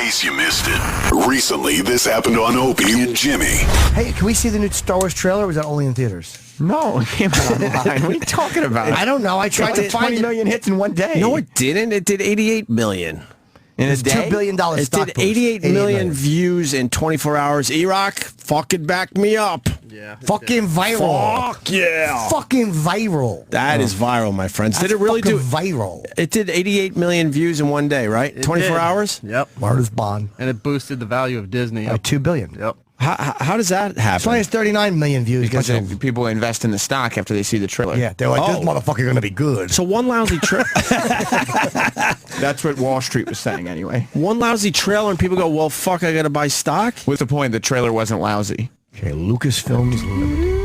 case you missed it, recently this happened on Opie and Jimmy. Hey, can we see the new Star Wars trailer, or was that only in theaters? No, it came out online. What are you talking about? I don't know. I tried to find 20 million hits in one day. No, it didn't. It did 88 million. In a It's day? $2 billion It stock did boost. 88 million views in 24 hours. E-Rock, fucking back me up. Yeah. Fucking viral. Fuck yeah. Fucking viral. That is viral, my friends. Did it really do? Viral. It did 88 million views in one day, right? It 24 did. hours? Yep. Marta's Bond. And it boosted the value of Disney. By Up. $2 billion. Yep. How does that It's happen? only 39 million views. Because people invest in the stock after they see the trailer. Yeah, they're like, this Oh. motherfucker gonna be good. So one lousy trailer. That's what Wall Street was saying anyway. One lousy trailer and people go, well, fuck, I got to buy stock? What's the point? The trailer wasn't lousy. Okay, Lucasfilms Limited.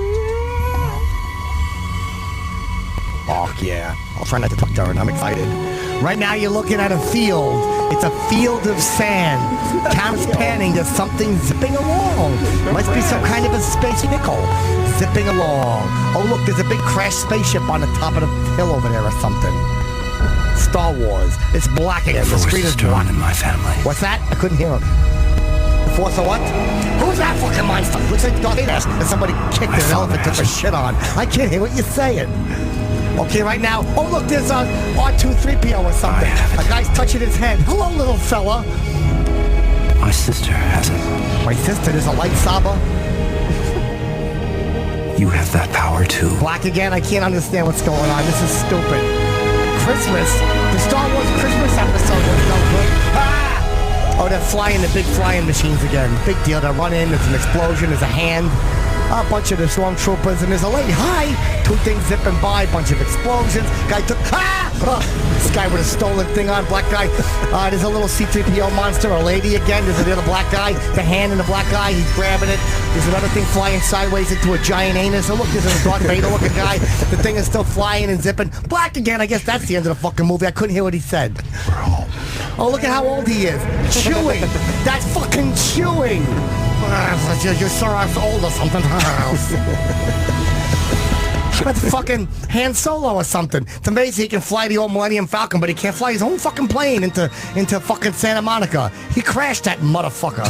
Fuck yeah. I'll try not to talk Darren. I'm excited. Right now you're looking at a field. It's a field of sand. Camera's panning. There's something zipping along. Must be some kind of a space pickle zipping along. Oh, look, there's a big crashed spaceship on the top of the hill over there or something. Star Wars. It's black again. The screen is black. in my family. What's that? I couldn't hear him. The Force of what? Who's that fucking monster? Looks like Darth Vader. And somebody kicked an elephant, took a shit on. I can't hear what you're saying. Okay, right now. Oh, look, there's a R2-3PO or something. A guy's touching his head. Hello, little fella. My sister has it. My sister, there's a lightsaber. You have that power too. Black again. I can't understand what's going on. This is stupid. Christmas. The Star Wars Christmas episode was no good. Ah! Oh, they're flying the big flying machines again. Big deal. They run in. There's an explosion. There's a hand. A bunch of the stormtroopers, and there's a lady. Hi! Two things zipping by, bunch of explosions. Guy took. Ah! This guy with a stolen thing on, black guy. There's a little C-3PO monster, a lady again. There's another black guy. The hand in the black guy, he's grabbing it. There's another thing flying sideways into a giant anus. And look, there's a Darth Vader looking guy. The thing is still flying and zipping. Black again. I guess that's the end of the fucking movie. I couldn't hear what he said. Oh, look at how old he is. Chewing. That's fucking chewing. You saw us old or something. That's fucking Han Solo or something. It's amazing he can fly the old Millennium Falcon, but he can't fly his own fucking plane into fucking Santa Monica. He crashed that motherfucker.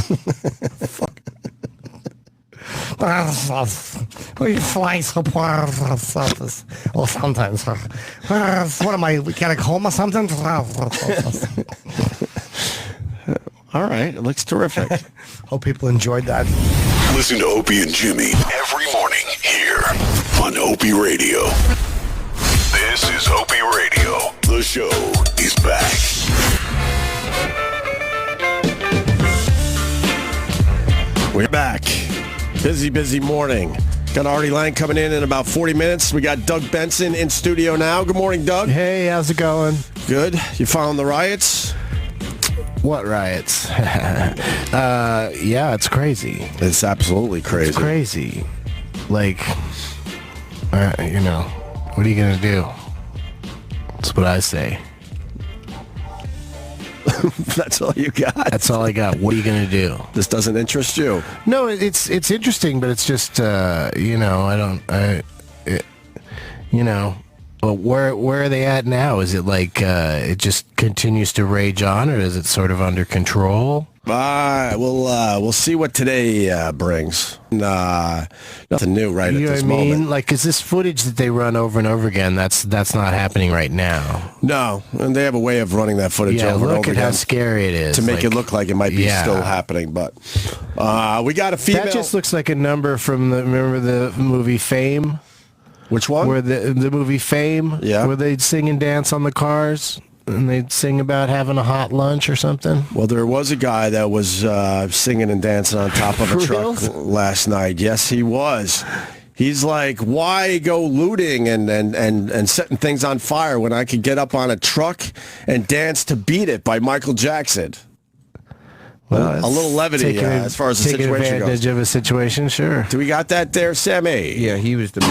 We fly so far or sometimes. What am I? We got a home or something? All right, it looks terrific. Hope people enjoyed that. Listen to Opie and Jimmy every morning here on Opie Radio. This is Opie Radio. The show is back. We're back. Busy morning. Got Artie Lange coming in about 40 minutes. We got Doug Benson in studio now. Good morning, Doug. Hey, how's it going? Good. You following the riots? What riots? Yeah, it's crazy. It's absolutely crazy. It's crazy. Like, what are you going to do? That's what I say. That's all you got? That's all I got. What are you going to do? This doesn't interest you? No, it's interesting, but it's just, but where are they at now? Is it like it just continues to rage on, or is it sort of under control? We'll see what today brings. Nothing new right You at know this what I mean? moment. Like, is this footage that they run over and over again? That's not happening right now. No, and they have a way of running that footage Yeah, over and look over at how again scary it is to make it look like it might be still happening. But we got a female. That just looks like a number from remember the movie Fame? Which one? Where the movie Fame? Yeah. Where they'd sing and dance on the cars, and they'd sing about having a hot lunch or something. Well, there was a guy that was singing and dancing on top of a truck last night. Yes, he was. He's like, why go looting and setting things on fire when I could get up on a truck and dance to Beat It by Michael Jackson? Well, a little levity as far as the situation goes. Taking advantage of a situation, sure. Do we got that there, Sammy? Yeah, he was the...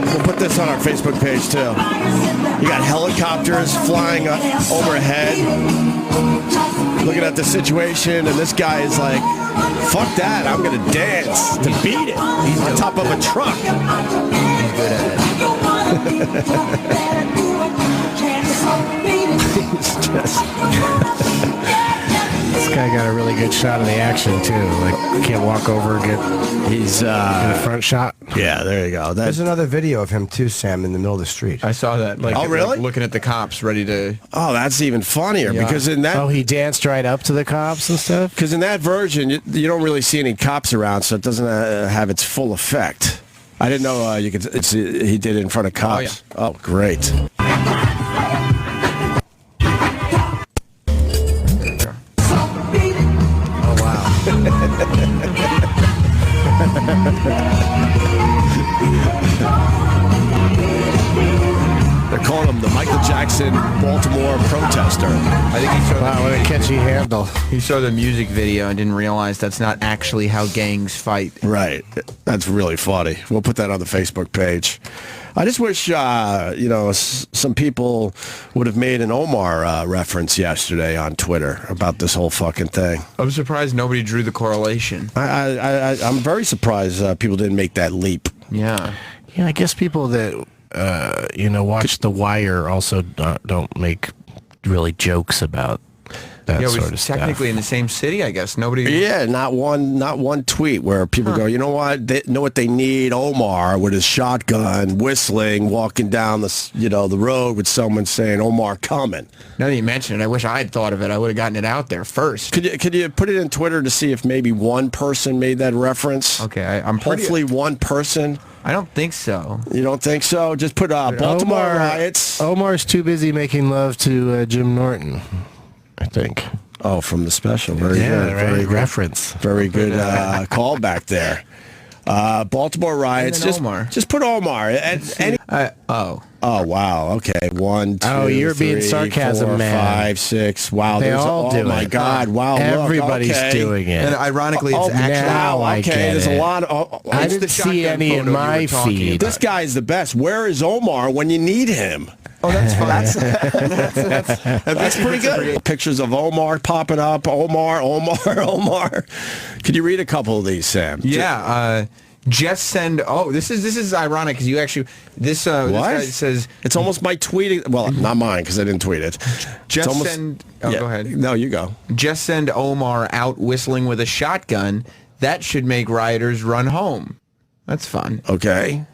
We'll put this on our Facebook page, too. You got helicopters flying overhead, looking at the situation, and this guy is like, fuck that, I'm going to dance to Beat It. He's on top of a truck. He's good at it. It's just... guy got a really good shot of the action too. Like, can't walk over and get He's in the front shot. yeah, there you go. There's another video of him too, Sam, in the middle of the street. I saw that. Like, Oh, really? like, looking at the cops, ready to. Oh, that's even funnier Yeah. because in that Oh, he danced right up to the cops and stuff? because in that version you don't really see any cops around, so it doesn't have its full effect. I didn't know you could. He did it in front of cops. Oh, great. Oh, wow. They're calling him the Michael Jackson Baltimore protester. I think he saw, Wow, what a catchy handle. he saw the music video and didn't realize that's not actually how gangs fight. Right. That's really funny. We'll put that on the Facebook page. I just wish, some people would have made an Omar reference yesterday on Twitter about this whole fucking thing. I'm surprised nobody drew the correlation. I'm very surprised people didn't make that leap. Yeah. Yeah, I guess people that, watch The Wire also don't make really jokes about that Yeah, it sort was of stuff. technically in the same city, I guess. Nobody. Yeah, not one tweet where people go, you know what? They know what they need. Omar with his shotgun, whistling, walking down the road with someone saying, "Omar coming." Now that you mention it, I wish I had thought of it. I would have gotten it out there first. Could you put it in Twitter to see if maybe one person made that reference? Okay, I'm pretty. Hopefully one person. I don't think so. You don't think so? Just put Baltimore riots. Omar's too busy making love to Jim Norton, I think. Oh, from the special. Very good. Right. Very good. Reference. Very good callback there. Baltimore riots. And then Omar. Just put Omar. Oh, wow. Okay. 1, 2, Oh, you're being 3, sarcasm, 4, man. 5, 6. Wow. They there's all do Oh, my it. God. Wow. look, Everybody's okay. doing it. And ironically, it's Oh, actually. now I okay. get There's it. a lot of. I it's didn't the see shotgun any in photo you my were talking feed. about. This guy's the best. Where is Omar when you need him? Oh, that's fine. That's pretty good. Pictures of Omar popping up. Omar. Can you read a couple of these, Sam? Yeah. Just send. Oh, this is ironic because you actually this guy says It's almost my tweeting. Well, not mine because I didn't tweet it. just send. Oh, go ahead. No, you go. Just send Omar out whistling with a shotgun. That should make rioters run home. That's fun. Okay.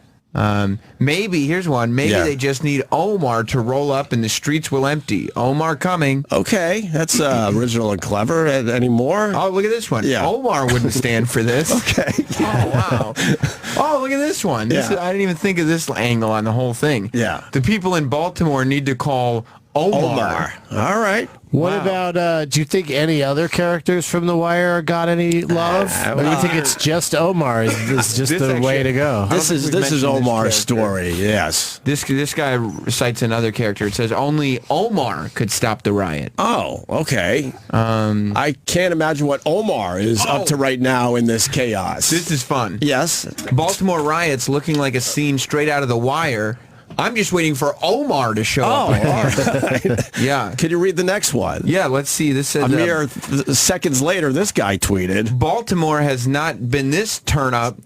Maybe here's one. Maybe Yeah. they just need Omar to roll up and the streets will empty. Omar coming. Okay. That's original and clever. Any more? Oh, look at this one. Yeah. Omar wouldn't stand for this. Okay. Oh, wow. Oh, look at this one. Yeah. I didn't even think of this angle on the whole thing. Yeah. The people in Baltimore need to call Omar. All right. What Wow. about, do you think any other characters from The Wire got any love? Or do you think it's just Omar is just This the way actually- to go? This is we've Omar's mentioned this story. Yes. This guy cites another character. It says only Omar could stop the riot. Oh, okay. I can't imagine what Omar is up to right now in this chaos. This is fun. Yes. Baltimore riots looking like a scene straight out of The Wire. I'm just waiting for Omar to show Oh, up. all right. Yeah. Can you read the next one? Yeah, let's see. This says A mere seconds later, this guy tweeted. Baltimore has not been this turn up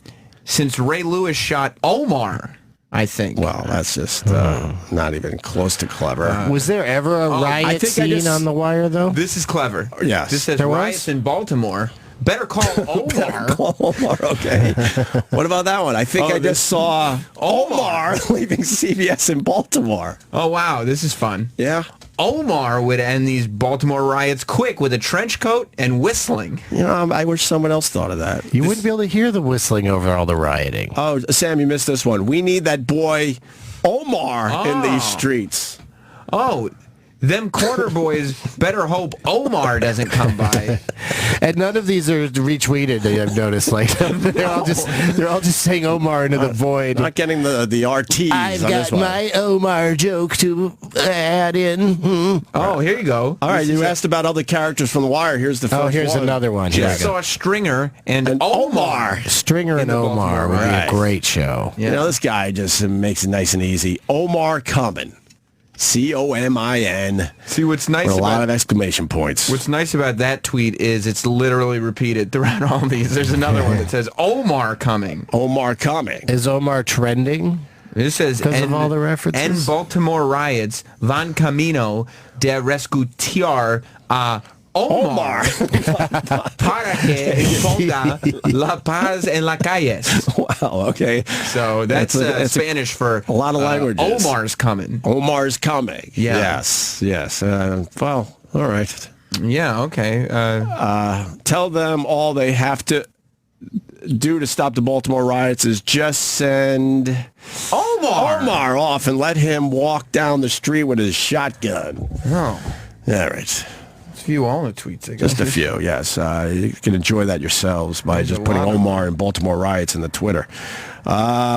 since Ray Lewis shot Omar, I think. Well, that's just not even close to clever. Was there ever a I riot think I scene just- on The Wire, though? This is clever. Yes. This says There was? riots in Baltimore. Better call Omar. Omar, okay. What about that one? I think I just saw Omar leaving CBS in Baltimore. Oh, wow. This is fun. Yeah. Omar would end these Baltimore riots quick with a trench coat and whistling. You know, I wish someone else thought of that. You wouldn't be able to hear the whistling over all the rioting. Oh, Sam, you missed this one. We need that boy Omar in these Oh. streets. Oh, them corner boys better hope Omar doesn't come by. And none of these are retweeted, I've noticed. Like they're all just saying Omar into the void. Not getting the RTs I've on this got one. my Omar joke to add in. Oh, here you go. All right, you asked about other characters from The Wire. Here's the first Oh, here's one. another one. Here Just we go. saw Stringer and Omar. Stringer and the Omar would Baltimore be Right. a great show. Yeah. You know, this guy just makes it nice and easy. Omar coming. COMIN. See, what's nice With a lot about of exclamation points. what's nice about that tweet is it's literally repeated throughout all these. There's another one that says Omar coming. Omar coming. Is Omar trending? This says 'Cause of all the references? En Baltimore riots van camino de rescutiar a Omar. Para que ponga la paz en la calles. Wow, okay. So that's Spanish for a lot of languages. Omar's coming. Omar's coming. Yeah. Yes. Well, all right. Yeah, okay. Tell them all they have to do to stop the Baltimore riots is just send Omar off and let him walk down the street with his shotgun. Oh. All right. A few all the tweets, I guess. Just a few, yes. You can enjoy that yourselves by just putting Omar and Baltimore riots in the Twitter.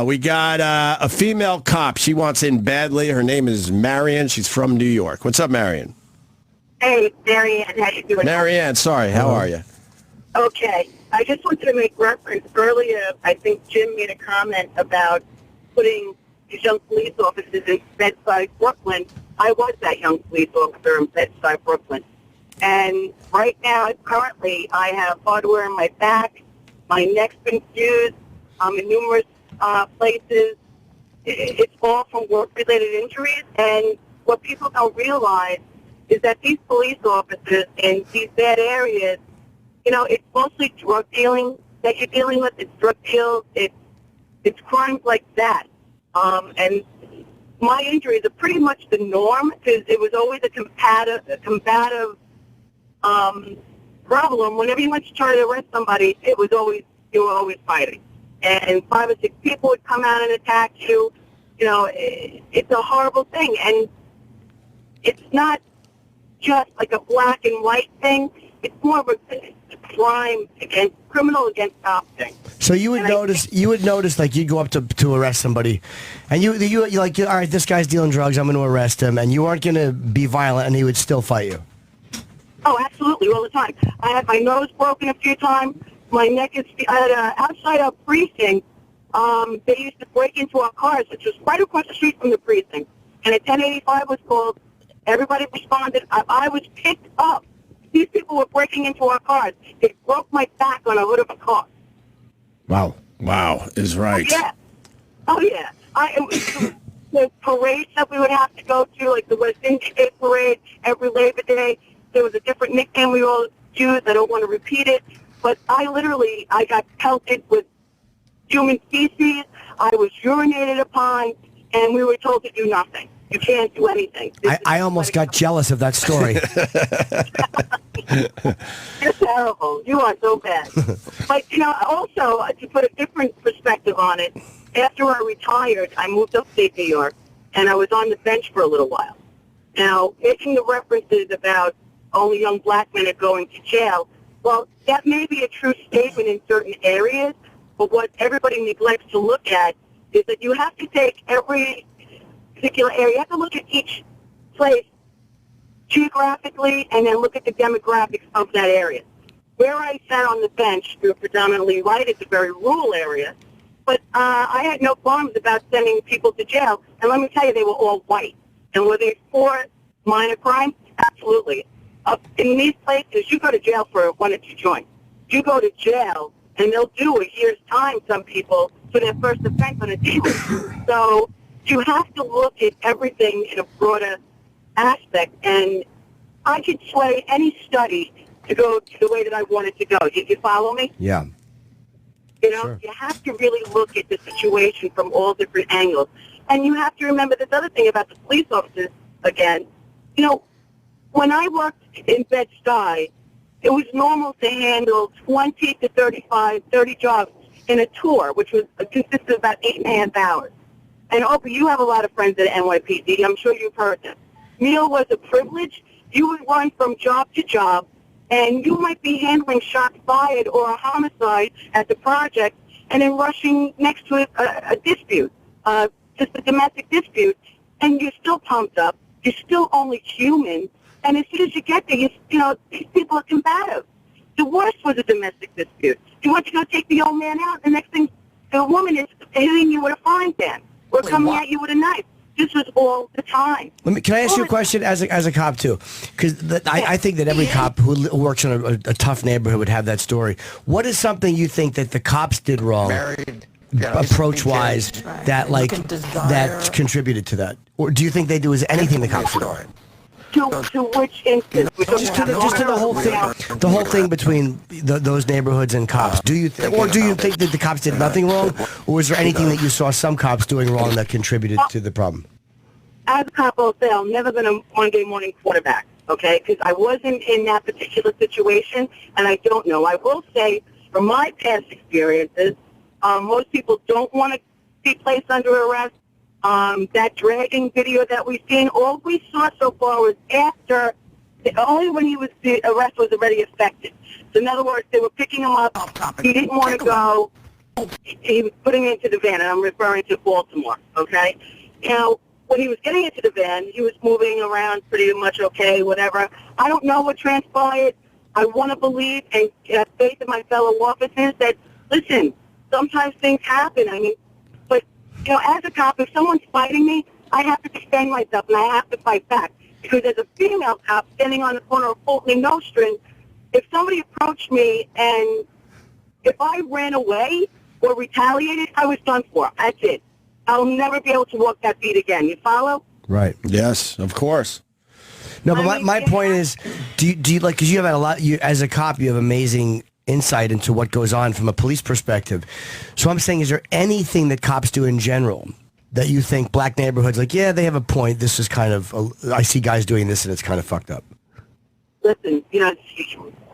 We got a female cop. She wants in badly. Her name is Marianne. She's from New York. What's up, Marianne? Hey, Marianne. How you doing? Marianne, sorry. How are you? Okay. I just wanted to make reference. Earlier, I think Jim made a comment about putting these young police officers in Bedside, Brooklyn. I was that young police officer in Bedside, Brooklyn. And right now, currently, I have hardware in my back. My neck's been fused. I'm in numerous places. It's all from work-related injuries. And what people don't realize is that these police officers in these bad areas, you know, it's mostly drug dealing that you're dealing with. It's drug deals. It's crimes like that. And my injuries are pretty much the norm because it was always a combative problem. Whenever you went to try to arrest somebody, you were always fighting. And 5 or 6 people would come out and attack you. You know, it's a horrible thing. And it's not just like a black and white thing. It's more of a criminal against cop thing. So you would notice like you'd go up to arrest somebody, and you're like, all right, this guy's dealing drugs, I'm going to arrest him, and you aren't going to be violent, and he would still fight you. Oh, absolutely, all the time. I had my nose broken a few times. My neck is outside our precinct. They used to break into our cars, which was right across the street from the precinct. And a 1085 was called. Everybody responded. I was picked up. These people were breaking into our cars. They broke my back on a hood of a car. Wow is right. Oh, yeah. The parades that we would have to go to, like the West Indian Day Parade, every Labor Day, there was a different nickname we all used. I don't want to repeat it. But I got pelted with human feces. I was urinated upon, and we were told to do nothing. You can't do anything. I almost got jealous of that story. You're terrible. You are so bad. But, you know, also, to put a different perspective on it, after I retired, I moved upstate New York, and I was on the bench for a little while. Now, making the references about only young black men are going to jail, well, that may be a true statement in certain areas, but what everybody neglects to look at is that you have to take every particular area. You have to look at each place geographically and then look at the demographics of that area. Where I sat on the bench, we were predominantly white. It's a very rural area. But I had no qualms about sending people to jail. And let me tell you, they were all white. And were they for minor crimes? Absolutely. In these places, you go to jail for 1 or 2 joints. You go to jail, and they'll do a year's time, some people, for their first offense on a deal. So you have to look at everything in a broader aspect. And I could sway any study to go to the way that I want it to go. You follow me? Yeah. You know, Sure. You have to really look at the situation from all different angles. And you have to remember this other thing about the police officers, again. You know, when I worked in Bed-Stuy, it was normal to handle 20 to 30 jobs in a tour, which consisted of about 8.5 hours. And, Opie, you have a lot of friends at NYPD. I'm sure you've heard them. Meal was a privilege. You would run from job to job, and you might be handling shots fired or a homicide at the project and then rushing next to a dispute, just a domestic dispute, and you're still pumped up. You're still only human. And as soon as you get there, you know, these people are combative. The worst was a domestic dispute. You want to go take the old man out, the next thing, the woman is hitting you with a frying pan or coming at you with a knife. This was all the time. Can I ask you a question as a cop, too? Because I think that every cop who works in a tough neighborhood would have that story. What is something you think that the cops did wrong, approach-wise, that contributed to that? Or do you think they do anything the cops did wrong? To which instance? Just to the whole thing. The whole thing between those neighborhoods and cops. Do you think that the cops did nothing wrong, or was there anything that you saw some cops doing wrong that contributed to the problem? As a cop, I'll say I'm never been a Monday morning quarterback, okay? Because I wasn't in that particular situation, and I don't know. I will say, from my past experiences, most people don't want to be placed under arrest. That dragging video that we've seen, all we saw so far was after, only when the arrest was already effected. So in other words, they were picking him up. He didn't want to go. He was putting him into the van, and I'm referring to Baltimore, okay? Now, when he was getting into the van, he was moving around pretty much okay, whatever. I don't know what transpired. I want to believe and have faith in my fellow officers that, listen, sometimes things happen. I mean, but, as a cop, if someone's fighting me, I have to defend myself, and I have to fight back. Because as a female cop standing on the corner of Fulton and Nostrand, if somebody approached me and if I ran away or retaliated, I was done for. That's it. I'll never be able to walk that beat again. You follow? Right. Yes, of course. No, but my point is, do you like, because you have a lot, as a cop, you have amazing insight into what goes on from a police perspective. So I'm saying, is there anything that cops do in general that you think black neighborhoods, like, yeah, they have a point, this is kind of, I see guys doing this and it's kind of fucked up? Listen,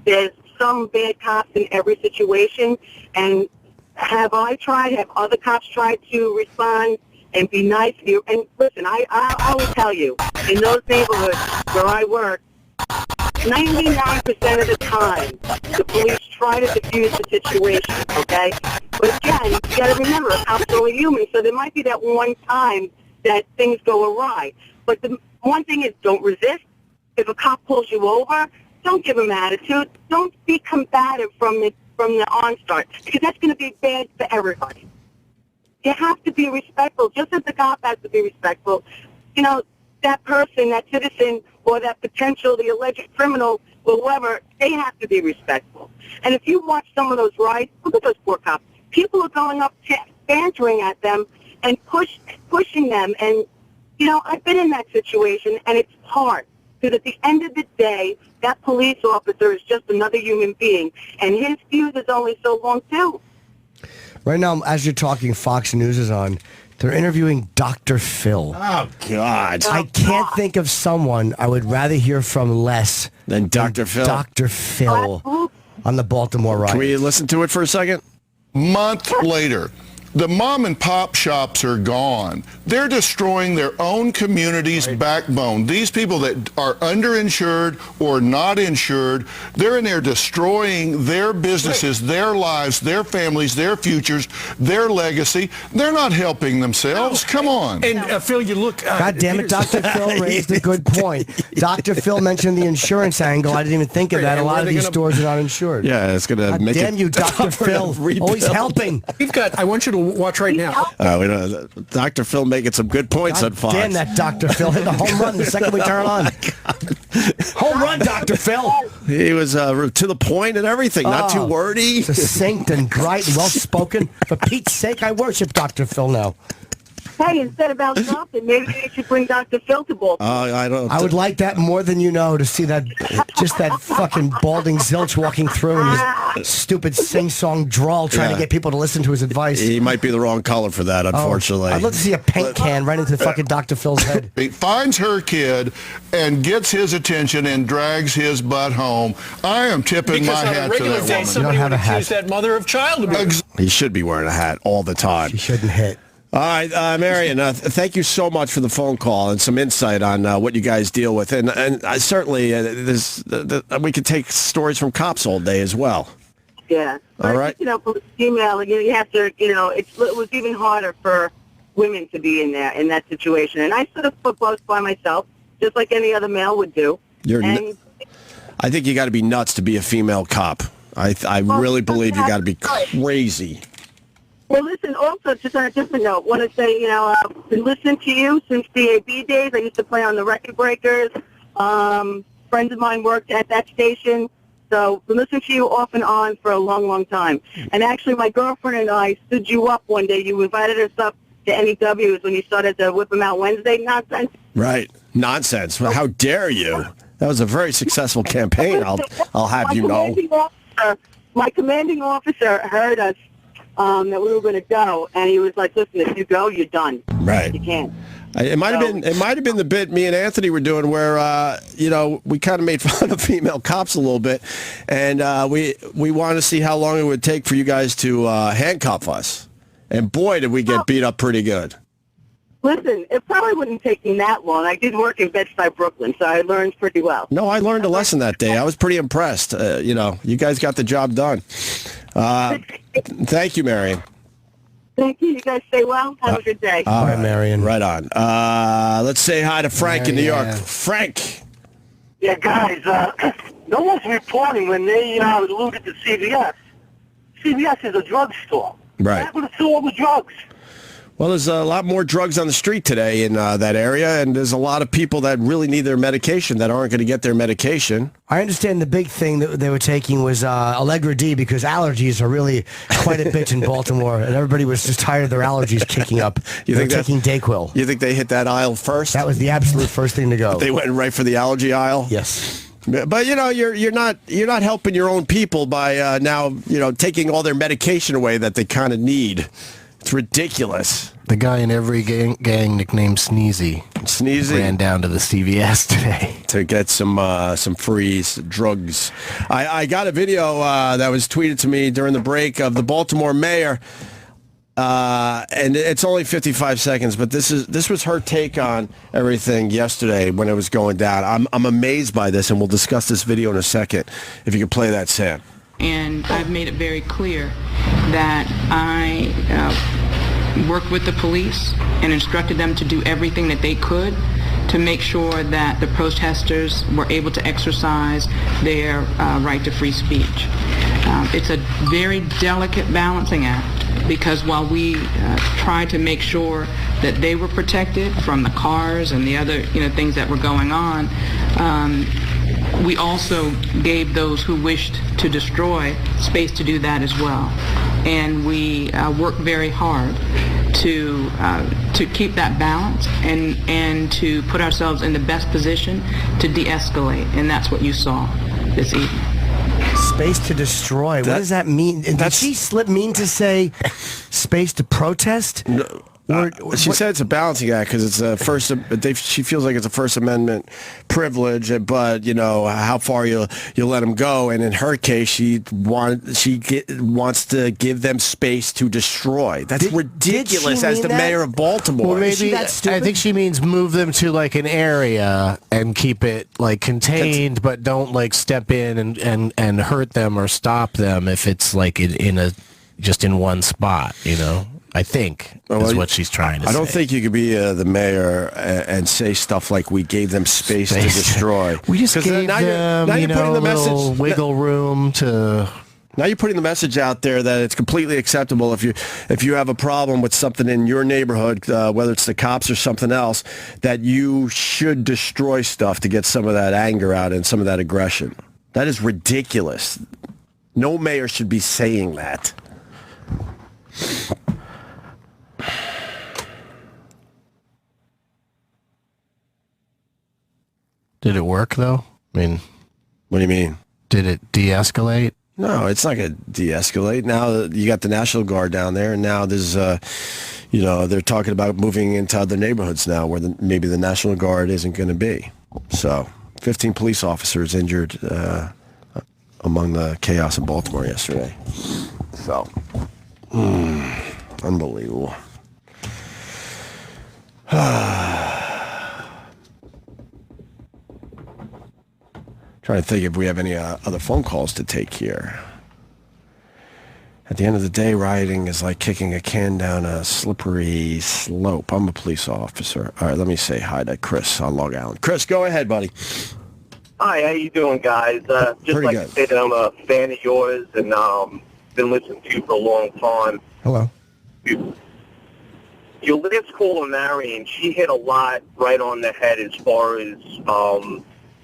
there's some bad cops in every situation, and have other cops tried to respond and be nice to you? And listen, I will tell you, in those neighborhoods where I work, 99% of the time, the police try to defuse the situation, okay? But again, you got to remember, cops are only human, so there might be that one time that things go awry. But the one thing is, don't resist. If a cop pulls you over, don't give him attitude. Don't be combative from the onstart, because that's going to be bad for everybody. You have to be respectful, just as the cop has to be respectful. That person, that citizen, or that potential, the alleged criminal, or whoever, they have to be respectful. And if you watch some of those riots, look at those poor cops. People are going up, bantering at them, and pushing them. And, I've been in that situation, and it's hard. Because at the end of the day, that police officer is just another human being, and his fuse is only so long, too. Right now, as you're talking, Fox News is on. They're interviewing Dr. Phil. Oh, God. I can't think of someone I would rather hear from less than Dr. Phil. Dr. Phil on the Baltimore riot. Can we listen to it for a second? Month later, the mom and pop shops are gone. They're destroying their own community's backbone. These people that are underinsured or not insured, they're in there destroying their businesses, their lives, their families, their futures, their legacy. They're not helping themselves. Come on. And Phil, you look... God damn it, Dr. Phil raised a good point. Dr. Phil mentioned the insurance angle. I didn't even think of that. A lot of these stores are not insured. Yeah, it's going to make it... Damn you, Dr. Phil. Always helping. I want you to watch right now. Dr. Phil making some good points on Fox. Damn that Dr. Phil hit the home run the second we turn on. Home run, Dr. Phil. He was to the point and everything, not too wordy. Succinct and bright and well-spoken. For Pete's sake, I worship Dr. Phil now. Hey, instead of Al Sharpton, maybe they should bring Dr. Phil to Baltimore. I would like that more than you know, to see that, just that fucking balding zilch walking through and his stupid sing-song drawl trying to get people to listen to his advice. He might be the wrong color for that, unfortunately. I'd love to see a paint can right into fucking Dr. Phil's head. He finds her kid and gets his attention and drags his butt home. I am tipping my hat to that woman. You don't have a hat. That mother of child abuse. He should be wearing a hat all the time. She shouldn't hit. All right, Marion, thank you so much for the phone call and some insight on what you guys deal with. And certainly, we could take stories from cops all day as well. Yeah. All right. For the female, you have to, it was even harder for women to be in that situation. And I sort of put both by myself, just like any other male would do. I think you got to be nuts to be a female cop. I really believe you got to be crazy. Well, listen, also, just on a different note, want to say, I've been listening to you since DAB days. I used to play on the Record Breakers. Friends of mine worked at that station. So been listening to you off and on for a long, long time. And actually, my girlfriend and I stood you up one day. You invited us up to NEW's when you started the Whip 'em Out Wednesday nonsense. Right. Nonsense. How dare you? That was a very successful campaign, I'll have you know. My commanding officer heard us that we were going to go, and he was like, listen, if you go, you're done. Right. You can't. It might have been the bit me and Anthony were doing where we kind of made fun of female cops a little bit, and we wanted to see how long it would take for you guys to handcuff us, and boy did we get beat up pretty good. Listen, it probably wouldn't take me that long. I did work in Bed-Stuy, Brooklyn, so I learned pretty well. No, I learned a lesson that day. I was pretty impressed. You guys got the job done. Thank you, Marion. Thank you. You guys stay well. Have a good day. All right, Marion. Right on. Let's say hi to Frank in New York. Frank. Yeah, guys, no one's reporting when they alluded to CVS. CVS is a drugstore. Right. What happened to all the drugs? Well, there's a lot more drugs on the street today in that area, and there's a lot of people that really need their medication that aren't going to get their medication. I understand the big thing that they were taking was Allegra D because allergies are really quite a bitch in Baltimore, and everybody was just tired of their allergies kicking up. You think taking Dayquil? You think they hit that aisle first? That was the absolute first thing to go. They went right for the allergy aisle? Yes. But you're not helping your own people by now taking all their medication away that they kind of need. It's ridiculous. The guy in every gang nicknamed Sneezy ran down to the CVS today to get some free drugs. I got a video that was tweeted to me during the break of the Baltimore mayor, and it's only 55 seconds, but this was her take on everything yesterday when it was going down. I'm amazed by this, and we'll discuss this video in a second. If you could play that, Sam. And I've made it very clear that I worked with the police and instructed them to do everything that they could to make sure that the protesters were able to exercise their right to free speech. It's a very delicate balancing act because while we tried to make sure that they were protected from the cars and the other things that were going on, we also gave those who wished to destroy space to do that as well. And we worked very hard to keep that balance and to put ourselves in the best position to de-escalate. And that's what you saw this evening. Space to destroy. What does that mean? Did she mean to say space to protest? No. She said it's a balancing act because it's a first. She feels like it's a First Amendment privilege, but how far you let them go. And in her case, she wants to give them space to destroy. That's ridiculous. As the mayor of Baltimore, well, maybe I think she means move them to like an area and keep it like contained, but don't step in and hurt them or stop them if it's like just in one spot. I think is what she's trying to say. I don't think you could be the mayor and say stuff like we gave them space to destroy. We just gave them, a little wiggle room to... Now you're putting the message out there that it's completely acceptable if you have a problem with something in your neighborhood, whether it's the cops or something else, that you should destroy stuff to get some of that anger out and some of that aggression. That is ridiculous. No mayor should be saying that. Did it work, though? I mean... What do you mean? Did it de-escalate? No, it's not going to de-escalate. Now you got the National Guard down there, and now there's, they're talking about moving into other neighborhoods now where maybe the National Guard isn't going to be. So, 15 police officers injured among the chaos in Baltimore yesterday. So, unbelievable. Trying to think if we have any other phone calls to take here. At the end of the day, rioting is like kicking a can down a slippery slope. I'm a police officer. All right, let me say hi to Chris on Long Island. Chris, go ahead, buddy. Hi, how you doing, guys? Just Pretty like good. to say that I'm a fan of yours and been listening to you for a long time. Hello. Your last caller, Marion, she hit a lot right on the head as far as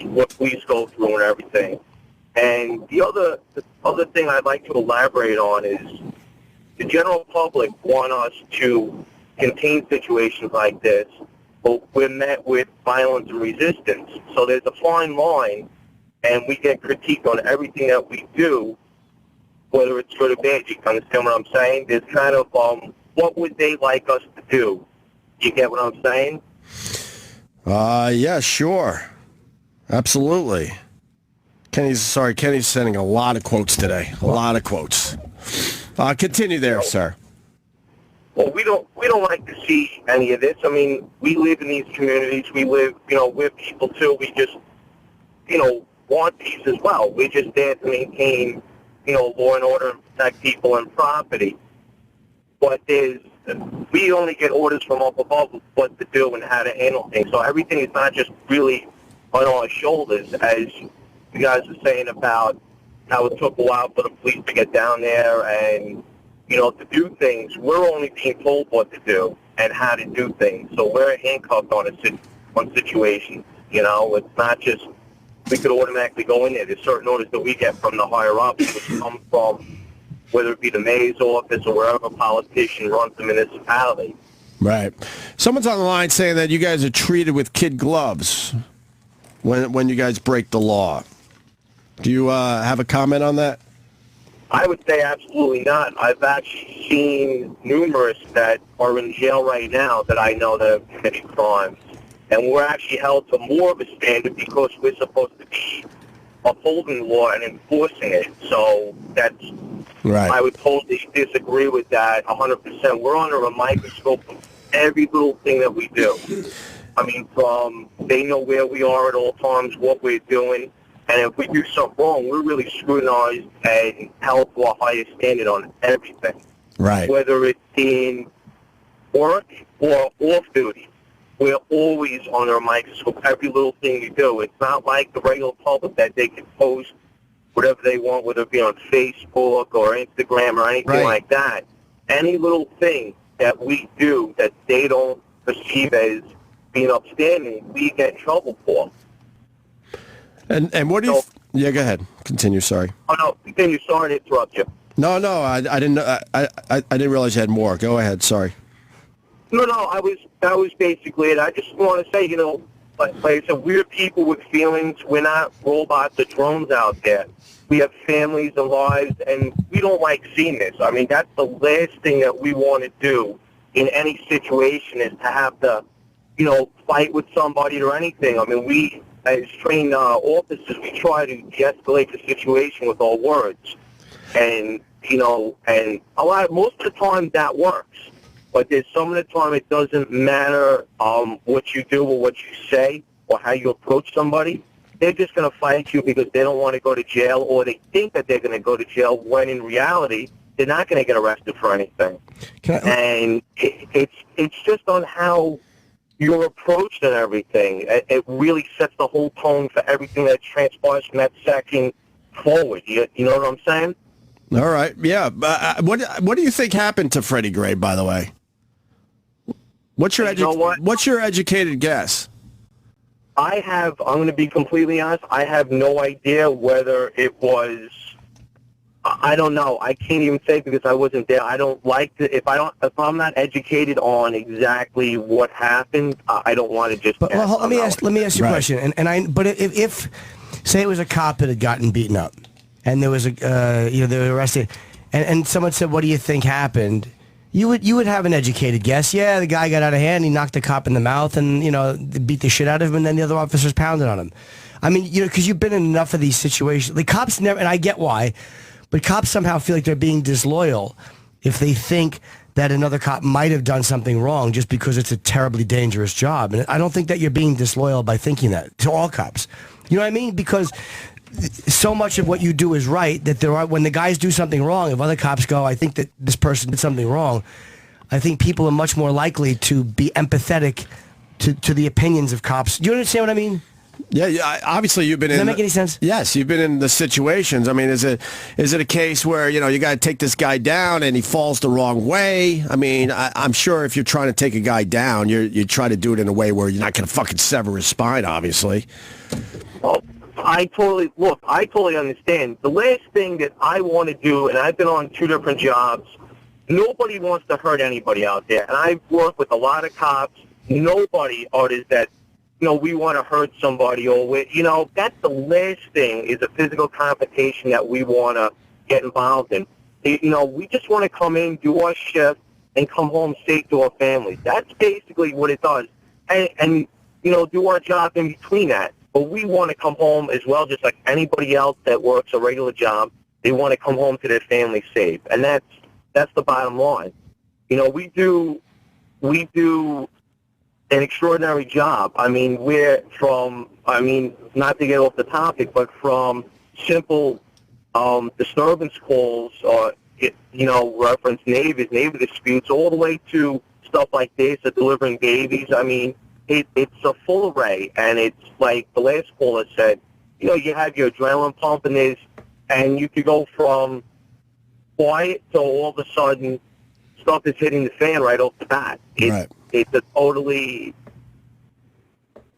what police go through and everything. And the other thing I'd like to elaborate on is the general public want us to contain situations like this, but we're met with violence and resistance. So there's a fine line, and we get critiqued on everything that we do, whether it's good or bad. You understand what I'm saying? There's kind of, what would they like us to do? You get what I'm saying? Yeah, sure. Absolutely. Kenny's sending a lot of quotes today. A lot of quotes. Continue there, sir. Well, we don't like to see any of this. I mean, we live in these communities. We live, we're people too. We just, want peace as well. We're just there to maintain, law and order and protect people and property. But we only get orders from up above of what to do and how to handle things. So everything is not just really on our shoulders, as you guys are saying about how it took a while for the police to get down there and, to do things. We're only being told what to do and how to do things. So we're handcuffed on situations. It's not just we could automatically go in there. There's certain orders that we get from the higher ups, which come from whether it be the mayor's office or wherever a politician runs the municipality. Right. Someone's on the line saying that you guys are treated with kid gloves when you guys break the law. Do you have a comment on that? I would say absolutely not. I've actually seen numerous that are in jail right now that I know that have committed crimes. And we're actually held to more of a standard because we're supposed to be upholding law and enforcing it. So that's, right. I would totally disagree with that 100%. We're under a microscope of every little thing that we do. I mean, they know where we are at all times, what we're doing. And if we do something wrong, we're really scrutinized and held to a higher standard on everything. Right. Whether it's in work or off duty, we're always under a microscope, every little thing you do. It's not like the regular public that they can post whatever they want, whether it be on Facebook or Instagram or anything like that. Any little thing that we do that they don't perceive as being upstanding, we get in trouble for. And what do you... Yeah, go ahead. Continue, sorry. Oh, no, continue. Sorry to interrupt you. No, I didn't. I didn't realize you had more. Go ahead. Sorry. No, that was basically it. I just want to say, like I said, we're people with feelings. We're not robots or drones out there. We have families and lives, and we don't like seeing this. I mean, that's the last thing that we want to do in any situation is to have to, fight with somebody or anything. I mean, we, as trained officers, we try to de-escalate the situation with our words. And, and most of the time that works. But there's some of the time it doesn't matter what you do or what you say or how you approach somebody. They're just going to fight you because they don't want to go to jail or they think that they're going to go to jail when in reality they're not going to get arrested for anything. And it's just on how you're approached and everything. It really sets the whole tone for everything that transpires from that section forward. You know what I'm saying? All right. Yeah. What do you think happened to Freddie Gray, by the way? What's your educated guess? I'm going to be completely honest, I have no idea whether it was, I don't know. I can't even say because I wasn't there. I don't like to, if I'm not educated on exactly what happened, I don't want to just. But let me ask you a question. But if say it was a cop that had gotten beaten up, and there was they were arrested, and someone said, "What do you think happened?" You would have an educated guess. Yeah, the guy got out of hand. He knocked the cop in the mouth and, beat the shit out of him, and then the other officers pounded on him. I mean, because you've been in enough of these situations. The cops never, and I get why, but cops somehow feel like they're being disloyal if they think that another cop might have done something wrong just because it's a terribly dangerous job. And I don't think that you're being disloyal by thinking that to all cops. You know what I mean? Because so much of what you do is right that when the guys do something wrong, if other cops go, I think that this person did something wrong, I think people are much more likely to be empathetic to the opinions of cops. Do you understand what I mean? Yeah, obviously you've been in... Does that make any sense? Yes, you've been in the situations. I mean, is it a case where, you got to take this guy down and he falls the wrong way? I mean, I'm sure if you're trying to take a guy down, you try to do it in a way where you're not going to fucking sever his spine, obviously. Well, I totally understand. The last thing that I want to do, and I've been on 2 different jobs, nobody wants to hurt anybody out there. And I've worked with a lot of cops, nobody utters that, we want to hurt somebody or that's the last thing is a physical confrontation that we want to get involved in. We just want to come in, do our shift, and come home safe to our families. That's basically what it does. And do our job in between that. But we want to come home as well, just like anybody else that works a regular job. They want to come home to their family safe. And that's the bottom line. We do an extraordinary job. I mean, not to get off the topic, but from simple disturbance calls or, reference neighbor disputes, all the way to stuff like this, delivering babies. I mean, it's a full array, and it's like the last caller said, you have your adrenaline pump and you could go from quiet to all of a sudden stuff is hitting the fan right off the bat. It's a totally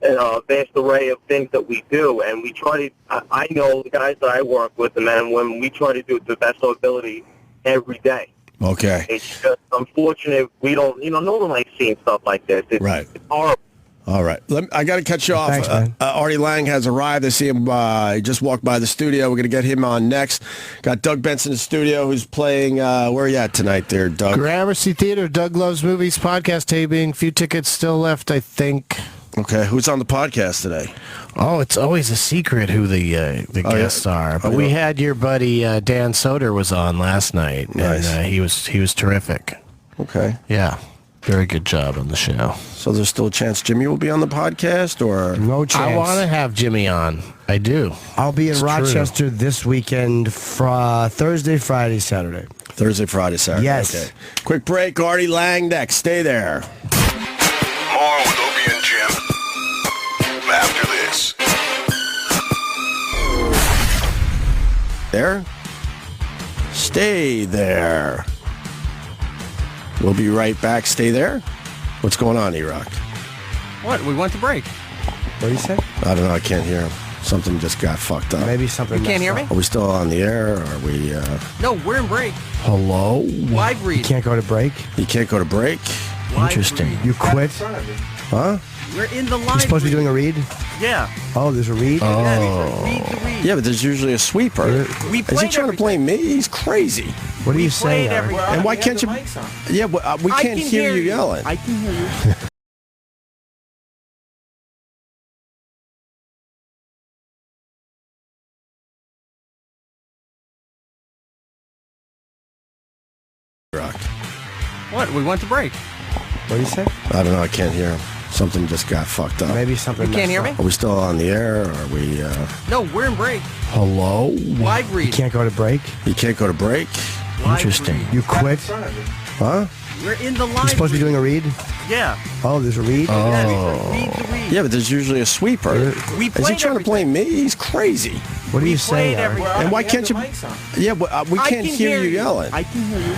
vast array of things that we do, and we try to, I know the guys that I work with, the men and women, we try to do it to the best of our ability every day. Okay. It's just unfortunate we don't, no one likes seeing stuff like this. It's horrible. All right. I got to cut you off. Thanks, man. Artie Lange has arrived. I see him. He just walked by the studio. We're going to get him on next. Got Doug Benson in the studio who's playing. Where are you at tonight there, Doug? Gramercy Theater, Doug Loves Movies podcast taping. Few tickets still left, I think. Okay. Who's on the podcast today? Oh, it's always a secret who the guests are. But we had your buddy Dan Soder was on last night. Nice. And he was terrific. Okay. Yeah. Very good job on the show. So there's still a chance Jimmy will be on the podcast, or no chance? I want to have Jimmy on. I do. I'll be in Rochester this weekend, Thursday, Friday, Saturday. Thursday, Friday, Saturday. Yes. Okay. Quick break. Artie Lange next. Stay there. More with Opie and Jim after this. There. Stay there. We'll be right back. Stay there. What's going on, E-Rock? What? We went to break. What do you say? I don't know. I can't hear him. Something just got fucked up. Maybe something. You can't hear me? Are we still on the air? Or are we? No, we're in break. Hello? Live read. You can't go to break? You can't go to break? Live Interesting. read. You quit? Huh? We're in the live. You're supposed to be doing a read? Yeah. Oh, there's a read? Yeah, read to read. Yeah, but there's usually a sweeper. We Is he played trying to blame me? He's crazy. What are you saying? played Eric? And why can't you? Yeah, but we can't hear you yelling. I can hear you. What? We went to break. What do you say? I don't know. I can't hear him. Something just got fucked up. Maybe something. You can't hear me? Are we still on the air? Or are we? No, we're in break. Hello? Live read. You can't go to break? You can't go to break? Live Interesting. read. You quit? Huh? We're in the live. You're supposed to be doing a read? Yeah. Oh, there's a read? Yeah, read to read. Yeah, but there's usually a sweeper. We Is he played trying to blame me? He's crazy. What are you saying? played Eric? every- And why can't you? Yeah, but we I can't can hear you yelling. I can hear you.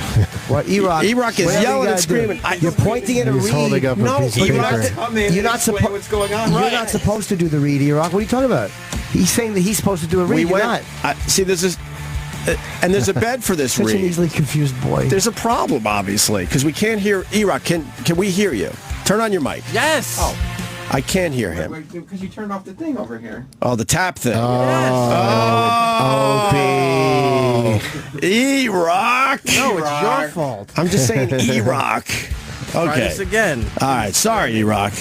What, E-Rock? E-Rock is whatever you yelling and gotta do. screaming. You're pointing at a He's read. holding up a No, piece of E-Rock, paper. you're not supposed. what's going on. You're not supposed to do the read, E-Rock. What are you talking about? He's saying that he's supposed to do a read. We You're went. not. See, this is, and there's a bed for this Such an read. easily confused boy. There's a problem, obviously, because we can't hear E-Rock. Can we hear you? Turn on your mic. Yes. Oh. I can't hear him. Because you turned off the thing over here. Oh, the tap thing. Opie. E-Rock. No, it's your fault. I'm just saying E-Rock. Try Okay. this again. All right. Sorry, E-Rock.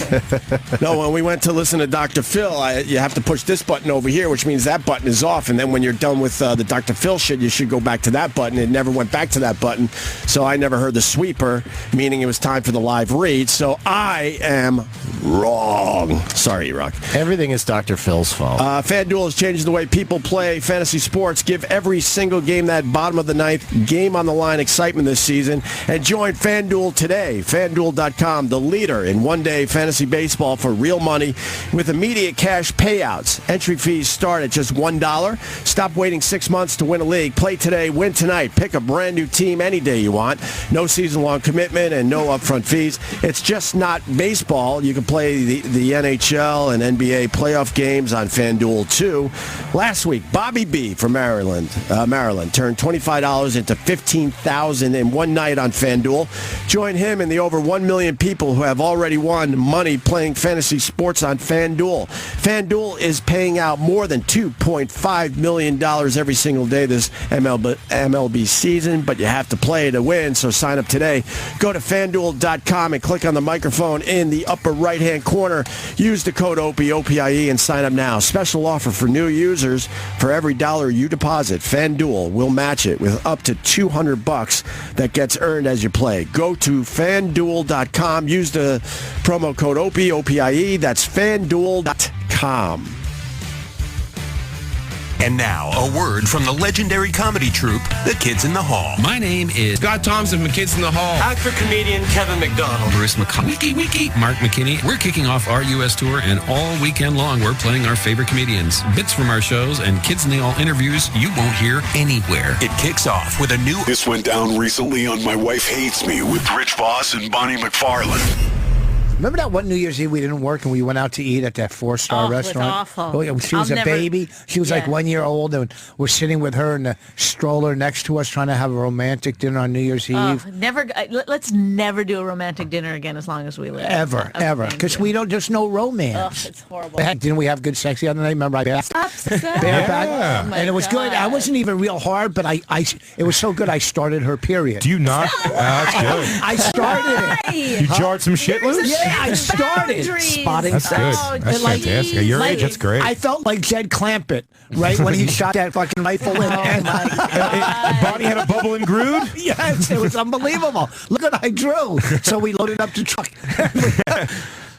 No, when we went to listen to Dr. Phil, you have to push this button over here, which means that button is off. And then when you're done with the Dr. Phil shit, you should go back to that button. It never went back to that button. So I never heard the sweeper, meaning it was time for the live read. So I am wrong. Sorry, E-Rock. Everything is Dr. Phil's fault. FanDuel is changing the way people play fantasy sports. Give every single game that bottom of the ninth game on the line excitement this season. And join FanDuel today. FanDuel.com, the leader in one-day fantasy baseball for real money with immediate cash payouts. Entry fees start at just $1. Stop waiting 6 months to win a league. Play today, win tonight. Pick a brand new team any day you want. No season-long commitment and no upfront fees. It's just not baseball. You can play the NHL and NBA playoff games on FanDuel too. Last week, Bobby B from Maryland turned $25 into $15,000 in one night on FanDuel. Join him in the the over 1 million people who have already won money playing fantasy sports on FanDuel. FanDuel is paying out more than $2.5 million every single day this MLB season, but you have to play to win, so sign up today. Go to FanDuel.com and click on the microphone in the upper right-hand corner. Use the code OPIE, O-P-I-E, and sign up now. Special offer for new users. For every dollar you deposit, FanDuel will match it with up to $200 that gets earned as you play. Go to FanDuel.com. Use the promo code OPIE, O-P-I-E. That's FanDuel.com. And now, a word from the legendary comedy troupe, The Kids in the Hall. My name is Scott Thompson from Kids in the Hall. Actor, comedian Kevin McDonald. Bruce McConnell. Wiki. Mark McKinney. We're kicking off our U.S. tour, and all weekend long, we're playing our favorite comedians. Bits from our shows and Kids in the Hall interviews you won't hear anywhere. It kicks off with a new... This went down recently on My Wife Hates Me with Rich Voss and Bonnie McFarlane. Remember that one New Year's Eve we didn't work and we went out to eat at that 4-star restaurant? It was awful. Oh, yeah, she was a baby. She was like 1 year old, and we're sitting with her in the stroller next to us trying to have a romantic dinner on New Year's Eve. Let's never do a romantic dinner again as long as we live. Ever. Because there's no romance. It's horrible. Didn't we have good sex the other night? Remember I bareback? Oh and it was good. I wasn't even real hard, but it was so good I started her period. Do you not? That's good. I started it. You jarred some shit loose? Yeah, I started. Spotting That's good. That's fantastic. At your age, that's great. I felt like Jed Clampett, right, when he shot that fucking rifle in. Bonnie had a bubble and grude? Yes, it was unbelievable. Look what I drew. So we loaded up the truck.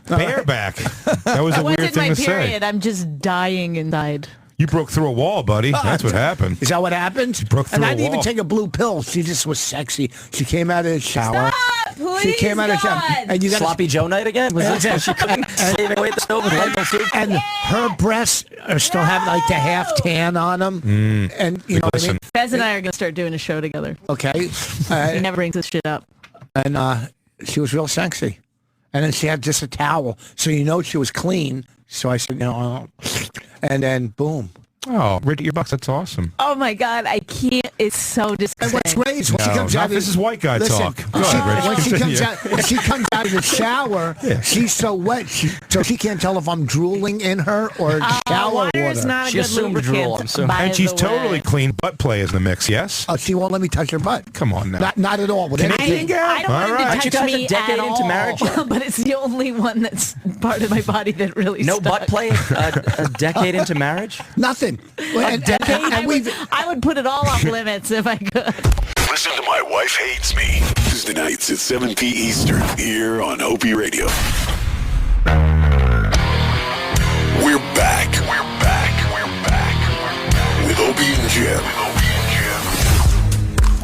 Bareback. That was a weird thing to say. Period. I'm just dying inside. You broke through a wall, buddy. That's what happened. Is that what happened? You broke through and I a didn't wall. even take a blue pill. She just was sexy. She came out of the shower. Stop, please, she came out of the shower. And you got Sloppy Joe night again? Was this she saving away at the stove with lentil soup? And her breasts are still having like the half tan on them. And you know what I mean? Fez and I are going to start doing a show together. Okay. He never brings this shit up. And she was real sexy. And then she had just a towel. So you know she was clean. So I said, and then boom. Oh, right at your box. That's awesome. Oh my God, I can't. It's so disgusting. And what's great is when she comes out. This is white guy talk. Go ahead, Rich. When she comes out of the shower, she's so wet, so she can't tell if I'm drooling in her or shower water. Is not a She good assumed lubricant, drool. by And she's the way. totally clean. Butt play is in the mix, yes? Oh, she won't let me touch her butt. Come on now. Not at all. With Canadian gal? I don't want All him right. to touch me a decade at into all, marriage. but it's the only one that's part of my body that really No stuck. butt play a decade into marriage? Nothing. I would put it all off limits if I could. Listen to My Wife Hates Me. Tuesday nights at 7 p. Eastern here on Opie Radio. We're back. With Opie and Jim.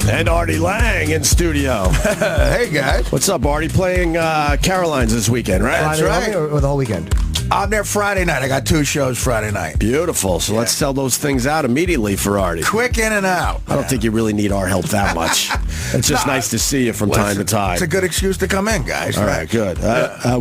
And Artie Lange in studio. Hey, guys. What's up, Artie? Playing Caroline's this weekend, right? That's right. Or the whole weekend? I'm there Friday night. I got 2 shows Friday night. Beautiful. So let's tell those things out immediately for Artie. Quick in and out. I don't think you really need our help that much. It's just nice to see you from time to time. It's a good excuse to come in, guys. All right, good.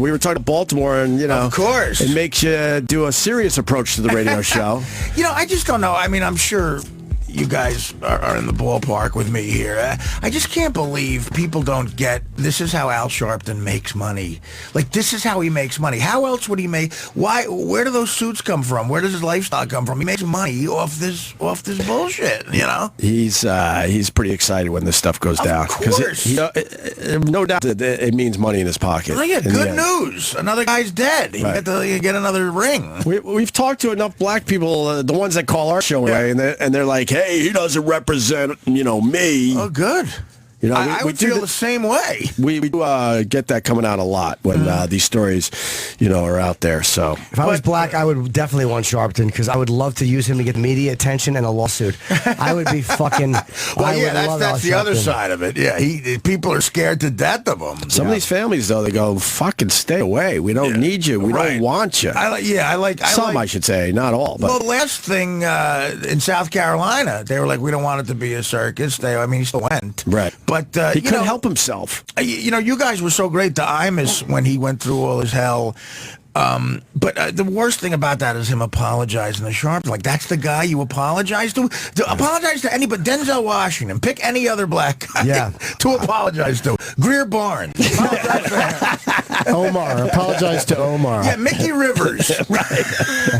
We were talking to Baltimore, and, of course. it makes you do a serious approach to the radio show. I just don't know. I mean, I'm sure you guys are in the ballpark with me here. I just can't believe people don't get this is how Al Sharpton makes money. Like, this is how he makes money. How else would he make? Why? Where do those suits come from? Where does his lifestyle come from? He makes money off this bullshit, He's pretty excited when this stuff goes down. Of course. No doubt that it means money in his pocket. Yeah, good news. Another guy's dead. You get another ring. We've talked to enough black people, the ones that call our show, right? And they're like, hey, he doesn't represent, me. Oh, good. I would feel the same way. We get that coming out a lot when these stories, are out there. So if I was black, I would definitely want Sharpton because I would love to use him to get media attention and a lawsuit. I would be fucking. That's the other side of it. Yeah, people are scared to death of him. Some of these families, though, they go, fucking stay away. We don't need you. We don't want you. I should say, not all. But the last thing in South Carolina, they were like, we don't want it to be a circus. He still went. Right. But he couldn't help himself. You guys were so great to Imus when he went through all his hell. But the worst thing about that is him apologizing to Sharp. Like, that's the guy you apologize to? Apologize to anybody. Denzel Washington. Pick any other black guy to apologize to. Greer Barnes. Omar. Apologize to Omar. Yeah, Mickey Rivers. Right.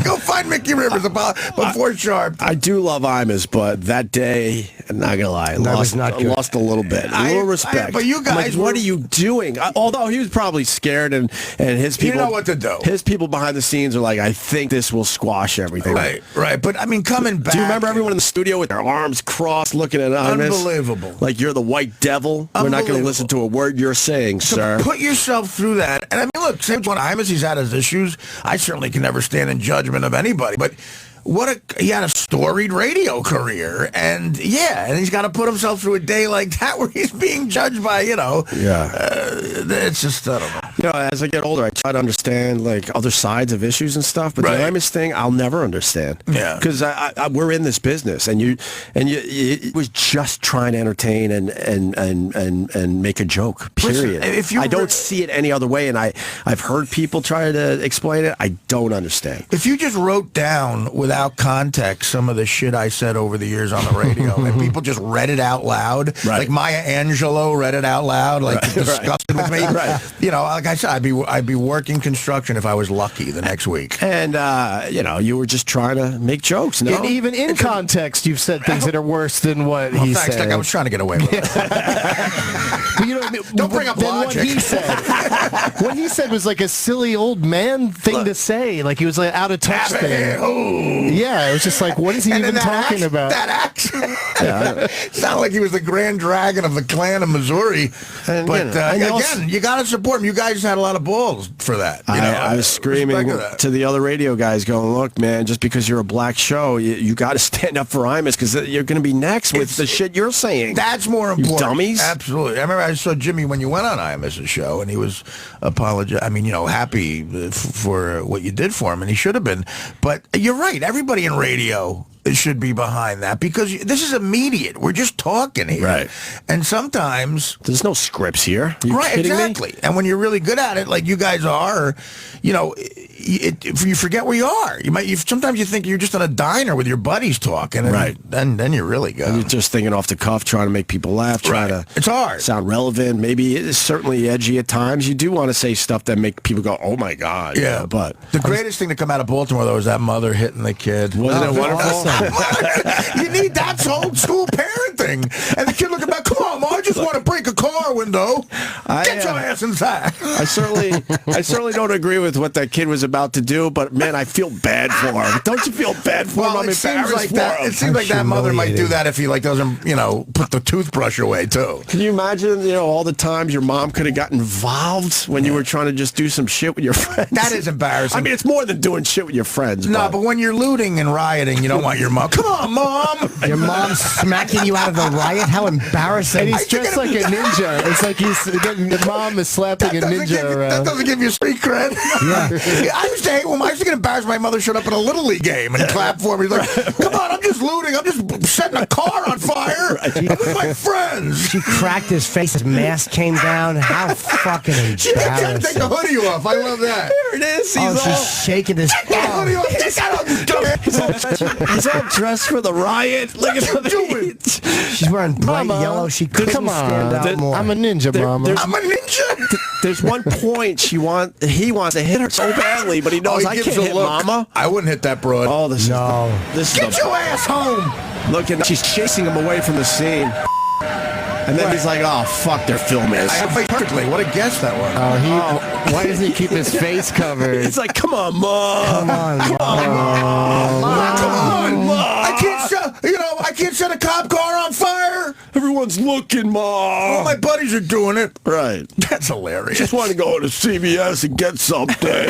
Go find Mickey Rivers before Sharp. I do love Imus, but that day, I'm not gonna lie, was not good. lost a little bit, a little respect. But you I'm like, guys what are you doing? Although he was probably scared, and his people, you know what to do. His people behind the scenes are like, I think this will squash everything. Right. But I mean, coming back. Do you remember everyone in the studio with their arms crossed, looking at Imus? Unbelievable. Like you're the white devil. We're not going to listen to a word you're saying, sir. Put yourself through that. And I mean, look, same one Imus, he's had his issues. I certainly can never stand in judgment of anybody, but he had a storied radio career, and he's got to put himself through a day like that where he's being judged by, it's just, I don't know. As I get older, I try to understand like other sides of issues and stuff, but the Imus thing, I'll never understand. Yeah, because we're in this business, and it was just trying to entertain and make a joke. Period. Listen, I don't see it any other way, and I've heard people try to explain it. I don't understand. If you just wrote down without context some of the shit I said over the years on the radio, and people just read it out loud, like Maya Angelou read it out loud, like disgusted with me. Like I said, I'd be working construction if I was lucky the next week. And you were just trying to make jokes. No, and even in context, you've said things that are worse than what he said. Like I was trying to get away with it. But don't bring up logic. What he said was like a silly old man thing to say. Like he was like out of touch thing. Yeah, it was just like, what is he even talking about? That accent. Sounded like he was the Grand Dragon of the Clan of Missouri. But again, you got to support him. You guys had a lot of balls for that. I was screaming to the other radio guys going, look, man, just because you're a black show, you got to stand up for Imus because you're going to be next with the shit you're saying. That's more important. You dummies. Absolutely. I remember I saw Jimmy when you went on Imus's show, and he was happy for what you did for him, and he should have been. But you're right. Everybody in radio should be behind that because this is immediate. We're just talking here. Right. And sometimes there's no scripts here. Are you kidding exactly. me? And when you're really good at it, like you guys are, if you forget where you are. Sometimes you think you're just in a diner with your buddies talking, and then you're really good. And you're just thinking off the cuff, trying to make people laugh, trying to it's hard. Sound relevant. Maybe it is certainly edgy at times. You do want to say stuff that make people go, "Oh my God!" Yeah, but the greatest thing to come out of Baltimore though is that mother hitting the kid. Wasn't it wonderful? You need that's old school parenting. And the kid looking back, come on, Mom, I just want to break a car window. Get your ass inside. I certainly don't agree with what that kid was about to do, but man, I feel bad for him. Don't you feel bad for him? I'm embarrassed for him. It seems like that mother might do that if he doesn't, put the toothbrush away too. Can you imagine, all the times your mom could have got involved when you were trying to just do some shit with your friends? That is embarrassing. I mean, it's more than doing shit with your friends. No, but when you're looting and rioting, you don't want your mom. Come on, Mom. Your mom's smacking you out of the riot? How embarrassing. And he's dressed like a ninja. It's like the mom is slapping a ninja around. That doesn't give you street cred. Yeah. I used to hate when I used to get embarrassed my mother showed up at a Little League game and clapped for me. He's like, come on, I'm just looting. I'm just setting a car on fire. I'm with my friends. She cracked his face. His mask came down. How fucking embarrassing. She didn't take the hoodie off. I love that. Here it is. She's shaking his Take that hoodie off. Take that off. He's all dressed for the riot. Look at what doing. She's wearing bright yellow. She couldn't stand out more. I'm a ninja, Mama. I'm a ninja. There's one point he wants to hit her so badly, but he knows I can't hit Mama. I wouldn't hit that broad. Oh, this Get your ass home. Look at she's chasing him away from the scene. And then he's like, oh, fuck, they're filming us. I played perfectly. What a guess that was. Why doesn't he keep his face covered? It's like, come on, Mom. Come on, Mom. Come on, Mom. I can't set a cop car on fire. Everyone's looking, Mom. All my buddies are doing it. Right. That's hilarious. Just want to go to CVS and get something.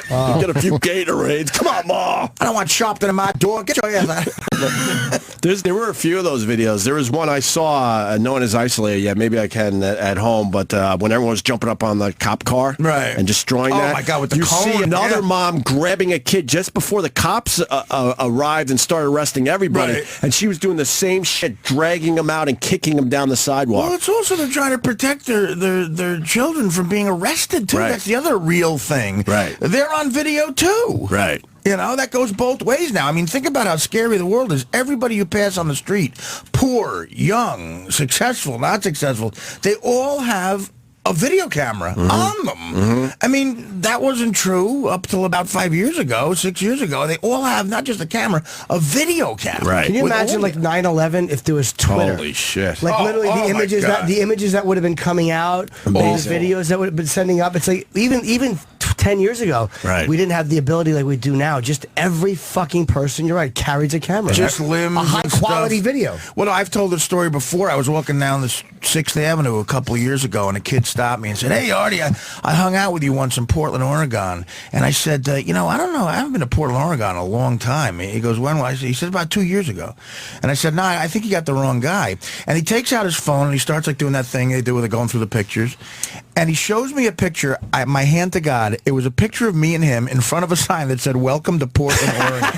Get a few Gatorades. Come on, Ma. I don't want Shopton in my door. Get your ass out. There were a few of those videos. There was one I saw, no one is isolated yet. Maybe I can at home, but when everyone was jumping up on the cop car and destroying that. Oh, my God, with the you cone. see another mom grabbing a kid just before the cops arrived and started arresting everybody. Right. And she was doing the same shit, dragging them out and kicking them down the sidewalk. Well, it's also they're trying to protect their children from being arrested, too. Right. That's the other real thing. Right. They're on video, too. Right. That goes both ways now. I mean, think about how scary the world is. Everybody you pass on the street, poor, young, successful, not successful, they all have a video camera on them. I mean, that wasn't true up till about 5 years ago, 6 years ago. They all have not just a camera, a video camera. Right. Can you imagine like 9/11 if there was Twitter? Holy shit! Like literally the images that would have been coming out, all the videos that would have been sending up. It's like even 10 years ago, we didn't have the ability like we do now. Just every fucking person, you're right, carries a camera. Just limbs, a high quality stuff. video. Well, I've told the story before. I was walking down the 6th Avenue a couple of years ago, and a kid stopped me and said, "Hey, Artie, I hung out with you once in Portland, Oregon." And I said, I don't know. I haven't been to Portland, Oregon in a long time. He goes, "When?" He said, "About 2 years ago." And I said, "No, I think you got the wrong guy." And he takes out his phone, and he starts like doing that thing they do where they're going through the pictures. And he shows me a picture, my hand to God, it was a picture of me and him in front of a sign that said, "Welcome to Portland, Oregon."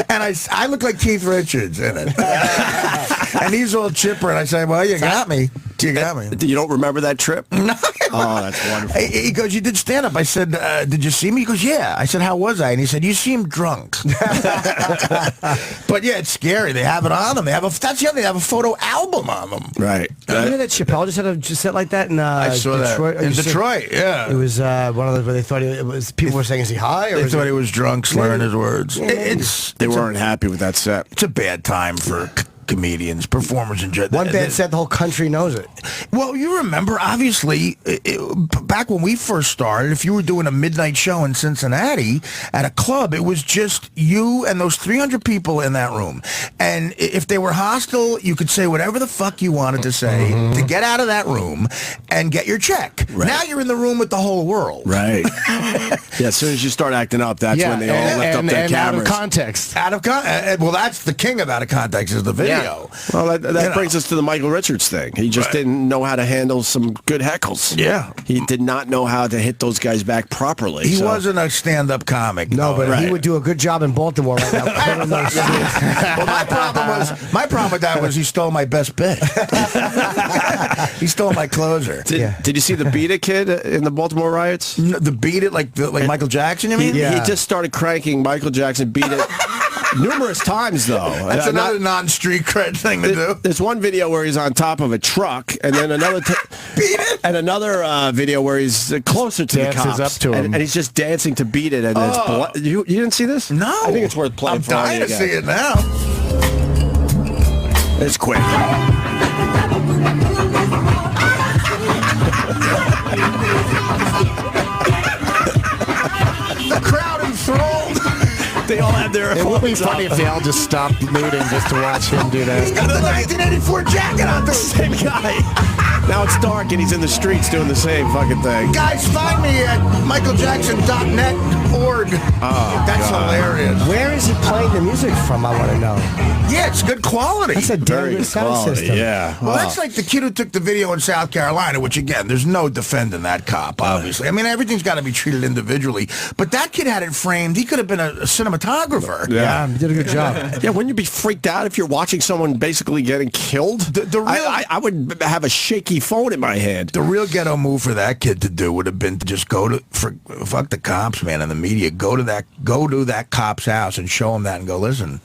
And I look like Keith Richards in it. And he's all chipper, and I say, "Well, you got me. You got me." You don't remember that trip? No. Oh, that's wonderful. He goes, "You did stand up." I said, "Did you see me?" He goes, "Yeah." I said, "How was I?" And he said, "You seemed drunk." But yeah, it's scary. They have it on them. That's the other thing. They have a photo album on them. Right. You know that Chappelle just had a set like that in I saw Detroit? that in Detroit. Yeah, it was one of those where they thought it was. People were saying, "Is he high?" Or they thought he was drunk, slurring his words. They weren't happy with that set. It's a bad time for comedians, performers, and one band said the whole country knows it. Well, you remember, obviously, back when we first started, if you were doing a midnight show in Cincinnati at a club, it was just you and those 300 people in that room. And if they were hostile, you could say whatever the fuck you wanted to say to get out of that room and get your check. Right. Now you're in the room with the whole world. Right. Yeah, as soon as you start acting up, that's when they all lift up their cameras. Out of context. Well, that's the king of out of context is the video. Well, that brings us to the Michael Richards thing. He just didn't know how to handle some good heckles. Yeah. He did not know how to hit those guys back properly. He wasn't a stand-up comic. No, but he would do a good job in Baltimore right now. Well, my problem with that was he stole my best bit. He stole my closer. Did you see the Beat It kid in the Baltimore riots? The Beat It, like Michael Jackson, you mean? He just started cranking Michael Jackson Beat It numerous times, though. That's another non-street cred thing to do. There's one video where he's on top of a truck, and then another video where he's closer to the cops. Up to him. And he's just dancing to Beat It. And it's you didn't see this? No. I think it's worth playing. I'm dying to see it now. It's quick. The crowd enthralled. They all have their. It would be funny if they all just stopped looting just to watch him do that. He's got the 1984 jacket on. The same guy. Now it's dark and he's in the streets doing the same fucking thing. Guys, find me at michaeljackson.net.org. Oh, that's hilarious. Where is he playing the music from? I want to know. Yeah, it's good quality. That's a damn good sound system. Yeah. Well, that's like the kid who took the video in South Carolina, which, again, there's no defending that cop, obviously. I mean, everything's got to be treated individually. But that kid had it framed. He could have been a cinematographer. Yeah, he did a good job. Yeah, wouldn't you be freaked out if you're watching someone basically getting killed? I would have a shaky phone in my hand. The real ghetto move for that kid to do would have been to just fuck the cops, man, and the media. Go to that cop's house and show him that and go, listen,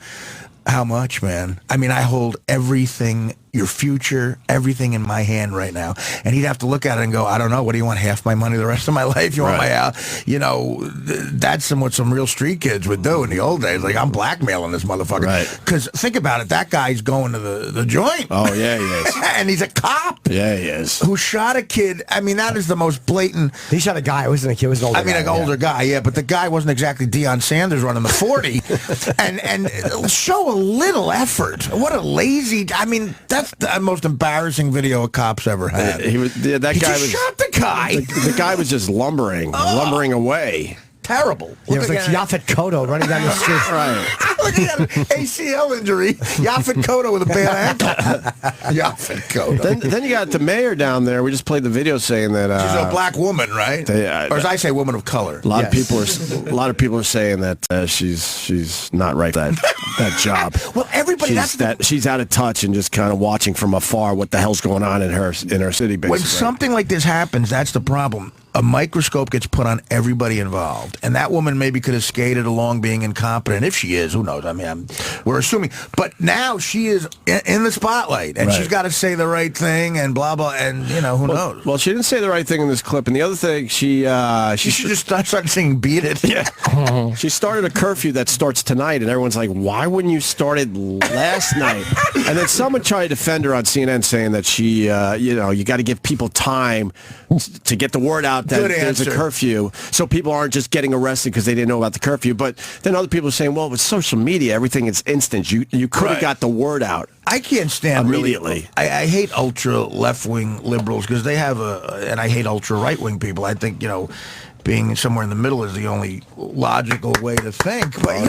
how much, man? I mean, I hold everything, your future, everything in my hand right now. And he'd have to look at it and go, I don't know, what do you want, half my money the rest of my life? You want my house? You know, that's what some real street kids would do in the old days. Like, I'm blackmailing this motherfucker. Right. Because think about it, that guy's going to the joint. Oh, yeah, he is. And he's a cop. Yeah, he is. Who shot a kid. I mean, that is the most blatant. He shot a guy. It wasn't a kid. It was an older guy. I mean, an older guy, yeah. But the guy wasn't exactly Deion Sanders running the 40. and show a little effort. What a lazy. I mean, that's the most embarrassing video a cop's ever had. He just shot the guy. The guy was just lumbering away. Terrible. Yeah, it was like Yaphet Kotto running down the street. Right. Look at an ACL injury. Yaphet Kotto with a bad ankle. Yaphet Kotto. Then you got the mayor down there. We just played the video saying that she's a black woman, right? Or as I say, woman of color. A lot of people are saying that she's not right for that job. Well, everybody she's out of touch and just kind of watching from afar what the hell's going on in her city. Basically, when something like this happens, that's the problem. a microscope gets put on everybody involved. And that woman maybe could have skated along being incompetent. If she is, who knows? I mean, we're assuming. But now she is in the spotlight, and she's got to say the right thing and blah, blah, and, you know, who knows? Well, she didn't say the right thing in this clip. And the other thing, she should just start singing Beat It. Yeah. She started a curfew that starts tonight, and everyone's like, why wouldn't you start it last night? And then someone tried to defend her on CNN saying that she, you got to give people time to get the word out that there's a curfew, so people aren't just getting arrested because they didn't know about the curfew. But then other people are saying, well, with social media, everything is instant. You could have got the word out. I can't stand immediately. I hate ultra left-wing liberals because they have and I hate ultra right-wing people. I think, being somewhere in the middle is the only logical way to think. But,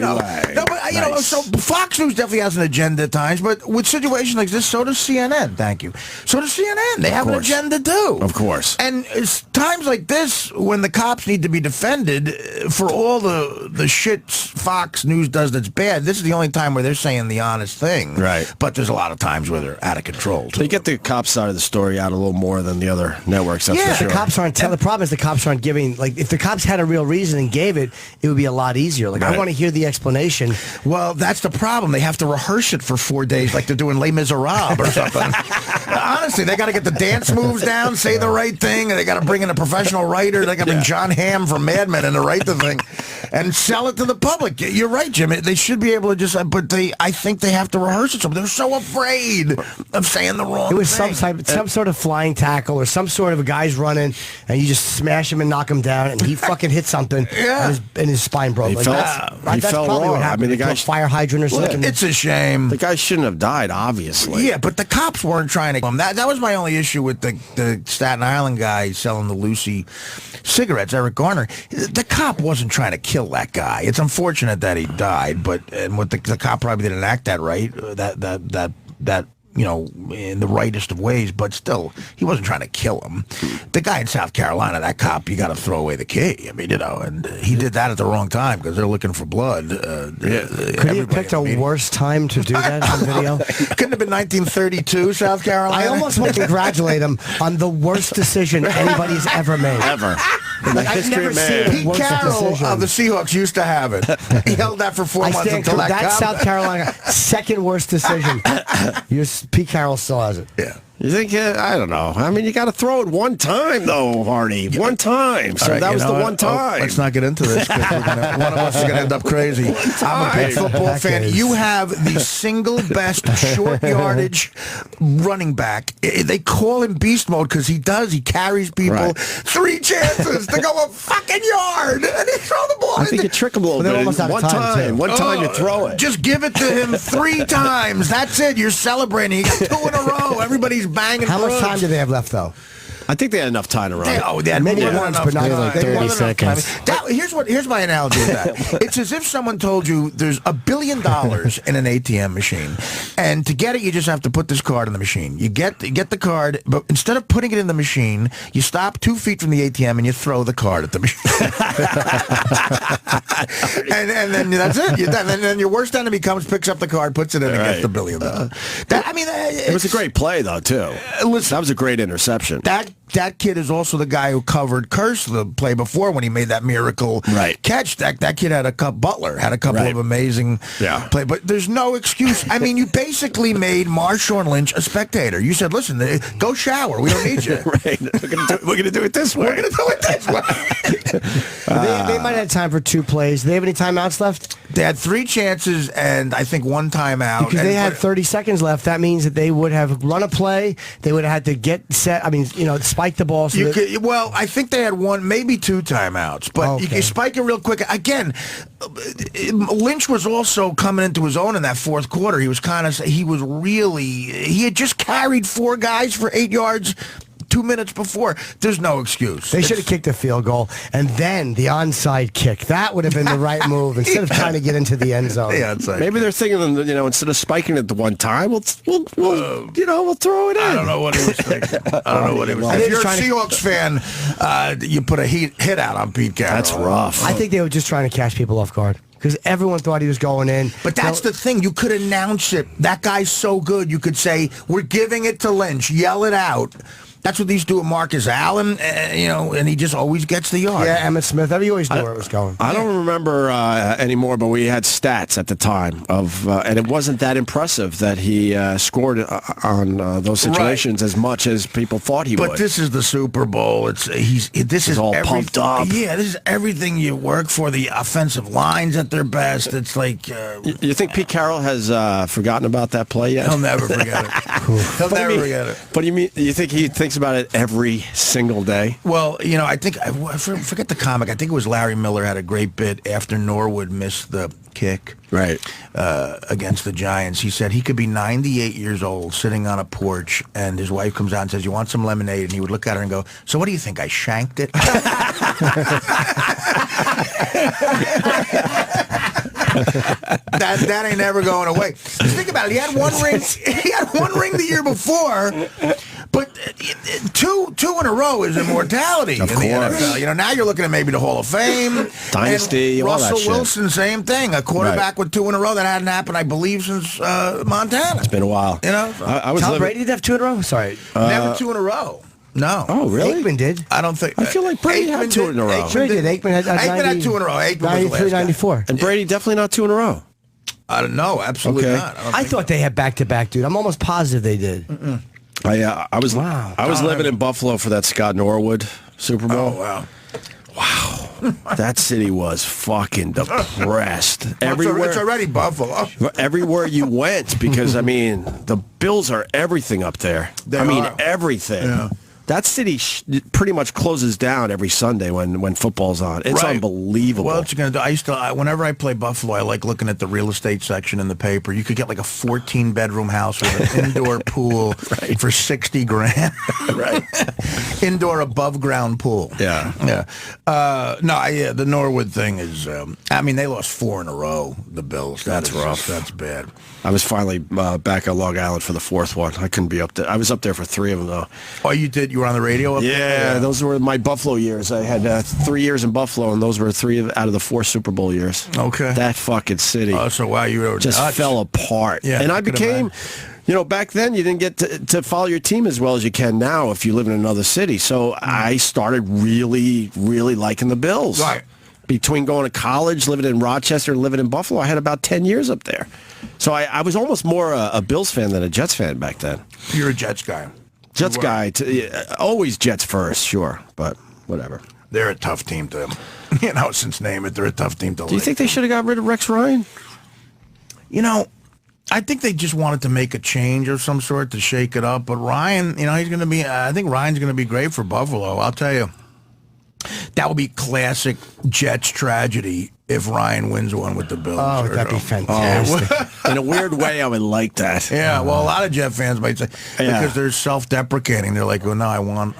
so Fox News definitely has an agenda at times, but with situations like this, so does CNN. Thank you. So does CNN. They have an agenda, too. Of course. And it's times like this when the cops need to be defended for all the shit Fox News does that's bad. This is the only time where they're saying the honest thing. Right. But there's a lot of times where they're out of control, too. They get the cops side of the story out a little more than the other networks, that's for sure. The cops aren't the problem is the cops aren't giving, if the cops had a real reason and gave it, it would be a lot easier. I want to hear the explanation. Well, that's the problem. They have to rehearse it for 4 days like they're doing Les Miserables or something. Honestly, they got to get the dance moves down, say the right thing, and they got to bring in a professional writer. They got to bring John Hamm from Mad Men in to write the thing and sell it to the public. You're right, Jim. They should be able to just, but I think they have to rehearse it. So they're so afraid of saying the wrong thing. It was some sort of flying tackle or some sort of a guy's running and you just smash him and knock him down and he fucking hit something and his spine broke. He fell probably wrong. what happened. The guy fire hydrant or something. It's a shame. The guy shouldn't have died, obviously. Yeah, but the cops weren't trying to kill him. That was my only issue with the Staten Island guy selling the Lucy cigarettes, Eric Garner. The cop wasn't trying to kill that guy. It's unfortunate that he died, but the cop probably didn't act that right. That in the rightest of ways, but still, he wasn't trying to kill him. The guy in South Carolina, that cop, you got to throw away the key. I mean, and he did that at the wrong time because they're looking for blood. Could he have picked a worse time to do that on video? Couldn't have been 1932, South Carolina. I almost want to congratulate him on the worst decision anybody's ever made. Ever. I've never seen Pete Carroll of the Seahawks used to have it. He held that for 4 months until that's South Carolina second worst decision. Pete Carroll still has it. Yeah. You think? I don't know. I mean, you got to throw it one time, though, Artie. One time. So that was the one time. Let's not get into this. One of us is going to end up crazy. I'm a big football fan. You have the single best short yardage running back. They call him beast mode because he does. He carries people. Right. 3 chances to go a fucking yard. And he throw the ball. I think you trick him a little bit. One time you throw it. Just give it to him 3 times. That's it. You're celebrating. You got 2 in a row. Everybody's banging. How much time do they have left, though? I think they had enough time to run. They had maybe once, but not like 30 seconds. Here's my analogy of that. It's as if someone told you there's $1 billion in an ATM machine, and to get it, you just have to put this card in the machine. You get the card, but instead of putting it in the machine, you stop 2 feet from the ATM and you throw the card at the machine. and then that's it. And then your worst enemy picks up the card, puts it in, and gets the $1 billion. It was a great play, though, too. Listen, that was a great interception. That kid is also the guy who covered Curse the play before when he made that miracle catch. That kid had Butler had a couple of amazing play, but there's no excuse. I mean, you basically made Marshawn Lynch a spectator. You said, "Listen, go shower. We don't need you. We're gonna do it this way. We're gonna do it this way." They might have time for 2 plays. Do they have any timeouts left? They had 3 chances and I think 1 timeout. Because they had 30 seconds left. That means that they would have run a play. They would have had to get set. I mean, spike the ball. Well, I think they had 1, maybe 2 timeouts, but you spike it real quick. Again, Lynch was also coming into his own in that 4th quarter. He had just carried 4 guys for 8 yards 2 minutes before. There's no excuse. They should have kicked a field goal and then the onside kick. That would have been the right move instead of trying to get into the end zone. Maybe they're thinking, instead of spiking it the one time, we'll throw it in. I don't know what he was thinking. If you're a Seahawks fan, you put a hit out on Pete Carroll. That's rough. I think they were just trying to catch people off guard. Because everyone thought he was going in. But that's the thing. You could announce it. That guy's so good. You could say, we're giving it to Lynch. Yell it out. That's what they used to do with Marcus Allen, and he just always gets the yard. Yeah, Emmett Smith. He always knew where it was going. I don't remember anymore, but we had stats at the time and it wasn't that impressive that he scored on those situations as much as people thought he would. But this is the Super Bowl. This is all pumped up. Yeah, this is everything you work for. The offensive line's at their best. It's like you think Pete Carroll has forgotten about that play yet? He'll never forget it. He'll never forget it. But you think he thinks about it every single day? Well, I think I forget the comic. I think it was Larry Miller had a great bit after Norwood missed the kick against the Giants. He said he could be 98 years old sitting on a porch and his wife comes out and says, "You want some lemonade?" And he would look at her and go, "So what do you think? I shanked it?" that ain't never going away. Just think about it. He had one ring. He had one ring the year before, but two in a row is immortality in the NFL. Now you're looking at maybe the Hall of Fame, Dynasty, and all that Russell shit. Wilson, same thing. A quarterback with 2 in a row that hadn't happened, I believe, since Montana. It's been a while. I was Tom Brady did have 2 in a row. Sorry, never 2 in a row. No. Oh, really? Aikman did. I don't think. I feel like Brady had 2 in a row. Sure did. Aikman had 2 in a row. Aikman was the 93, last guy. 94. And Brady definitely not 2 in a row. I don't know. Absolutely Okay. not. I thought they had back-to-back, dude. I'm almost positive they did. I was living in Buffalo for that Scott Norwood Super Bowl. Oh, wow. That city was fucking depressed. Everywhere. It's already Buffalo. Everywhere you went, because, the Bills are everything up there. They are Yeah. everything. That city pretty much closes down every Sunday when football's on. It's unbelievable. Well, what you gonna do? Whenever I play Buffalo, I like looking at the real estate section in the paper. You could get like a 14-bedroom house with an indoor pool for $60,000. Right. Indoor above ground pool. Yeah. Yeah. The Norwood thing is. They lost 4 in a row. The Bills. That's rough. That's bad. I was finally back on Long Island for the 4th one. I couldn't be up there. I was up there for 3 of them, though. Oh, you did? You were on the radio up there? Yeah, those were my Buffalo years. I had 3 years in Buffalo, and those were 3 out of the 4 Super Bowl years. Okay. That fucking city. Oh, so wow, you were just nuts. fell apart. Yeah, and I became... back then you didn't get to follow your team as well as you can now if you live in another city. So I started really, really liking the Bills. Right. Between going to college, living in Rochester, and living in Buffalo, I had about 10 years up there. So I was almost more a Bills fan than a Jets fan back then. You're a Jets guy. Jets guy. Always Jets first, sure, but whatever. They're a tough team to, since name it, they're a tough team to. Do you think they should have got rid of Rex Ryan? I think they just wanted to make a change of some sort to shake it up. But Ryan, he's going to be. I think Ryan's going to be great for Buffalo. I'll tell you, that would be classic Jets tragedy if Ryan wins one with the Bills. Oh, that'd be fantastic. In a weird way, I would like that. Yeah, well, a lot of Jet fans might say because they're self-deprecating. They're like, "Oh no, I want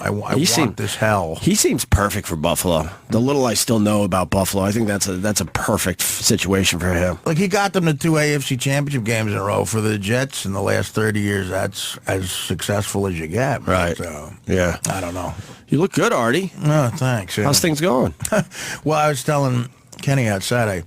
this hell." He seems perfect for Buffalo. The little I still know about Buffalo, I think that's a perfect situation for him. Like he got them to 2 AFC Championship games in a row for the Jets in the last 30 years. That's as successful as you get. Right. So, Yeah. I don't know. You look good, Artie. Oh, thanks. Yeah. How's things going? Well, I was telling Kenny outside,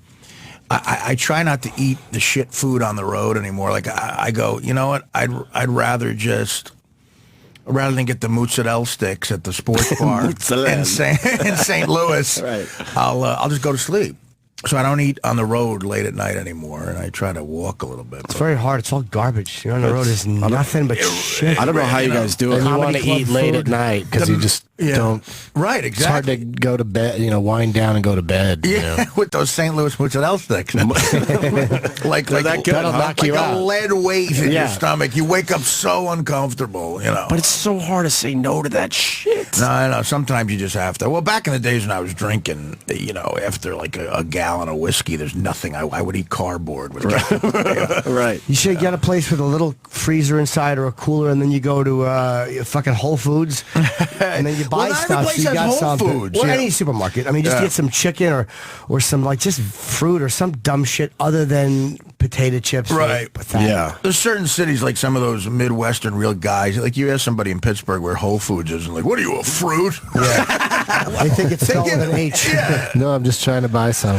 I try not to eat the shit food on the road anymore. Like I go, you know what? I'd rather than get the mozzarella sticks at the sports bar in St. Louis. Right. I'll just go to sleep. So I don't eat on the road late at night anymore, and I try to walk a little bit. It's very hard. It's all garbage. You're on the road. There's nothing but shit. I don't know how you guys do it. And you want to eat late at night because you just don't. Right, It's hard to go to bed, wind down and go to bed. Yeah, with those St. Louis mozzarella sticks. like that good, that'll knock you like out. a lead weight in your stomach. You wake up so uncomfortable, But it's so hard to say no to that shit. No, I know. Sometimes you just have to. Well, back in the days when I was drinking, after like a gallon of whiskey, there's nothing. I would eat cardboard. Right. You should get a place with a little freezer inside or a cooler, and then you go to fucking Whole Foods, and then you buy not every stuff. place So you has got Whole something. Foods, Well, yeah. any supermarket. Just get some chicken or some like just fruit or some dumb shit other than potato chips. Right. Yeah. There's certain cities like some of those Midwestern real guys. Like you ask somebody in Pittsburgh where Whole Foods is, and like, what are you, a fruit? Yeah. They think it's spelled with an H. No, I'm just trying to buy some.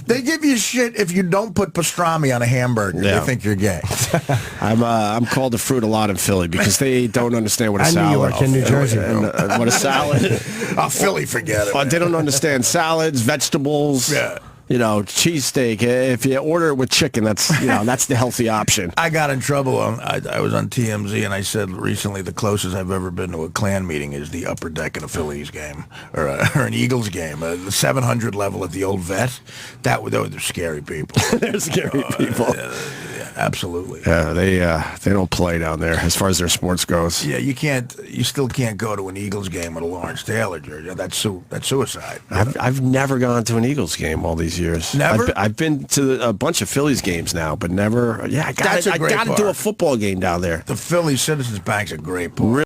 They give you shit if you don't put pastrami on a hamburger. Yeah. They think you're gay. I'm called a fruit a lot in Philly because they don't understand what a And New salad York and New Jersey. and, what a salad. Philly, forget it. They don't understand salads, vegetables. Yeah. Cheesesteak. If you order it with chicken, that's the healthy option. I got in trouble. I was on TMZ, and I said recently the closest I've ever been to a Klan meeting is the upper deck in a Phillies game or an Eagles game. The 700 level at the old vet. They're scary people. They're scary people. Absolutely. Yeah, they don't play down there as far as their sports goes. Yeah, you still can't go to an Eagles game with a Lawrence Taylor jersey. That's suicide. I've never gone to an Eagles game all these years. Never? I've been to a bunch of Phillies games now, but never. Yeah, I got to do a football game down there. The Philly Citizens Bank's a great park.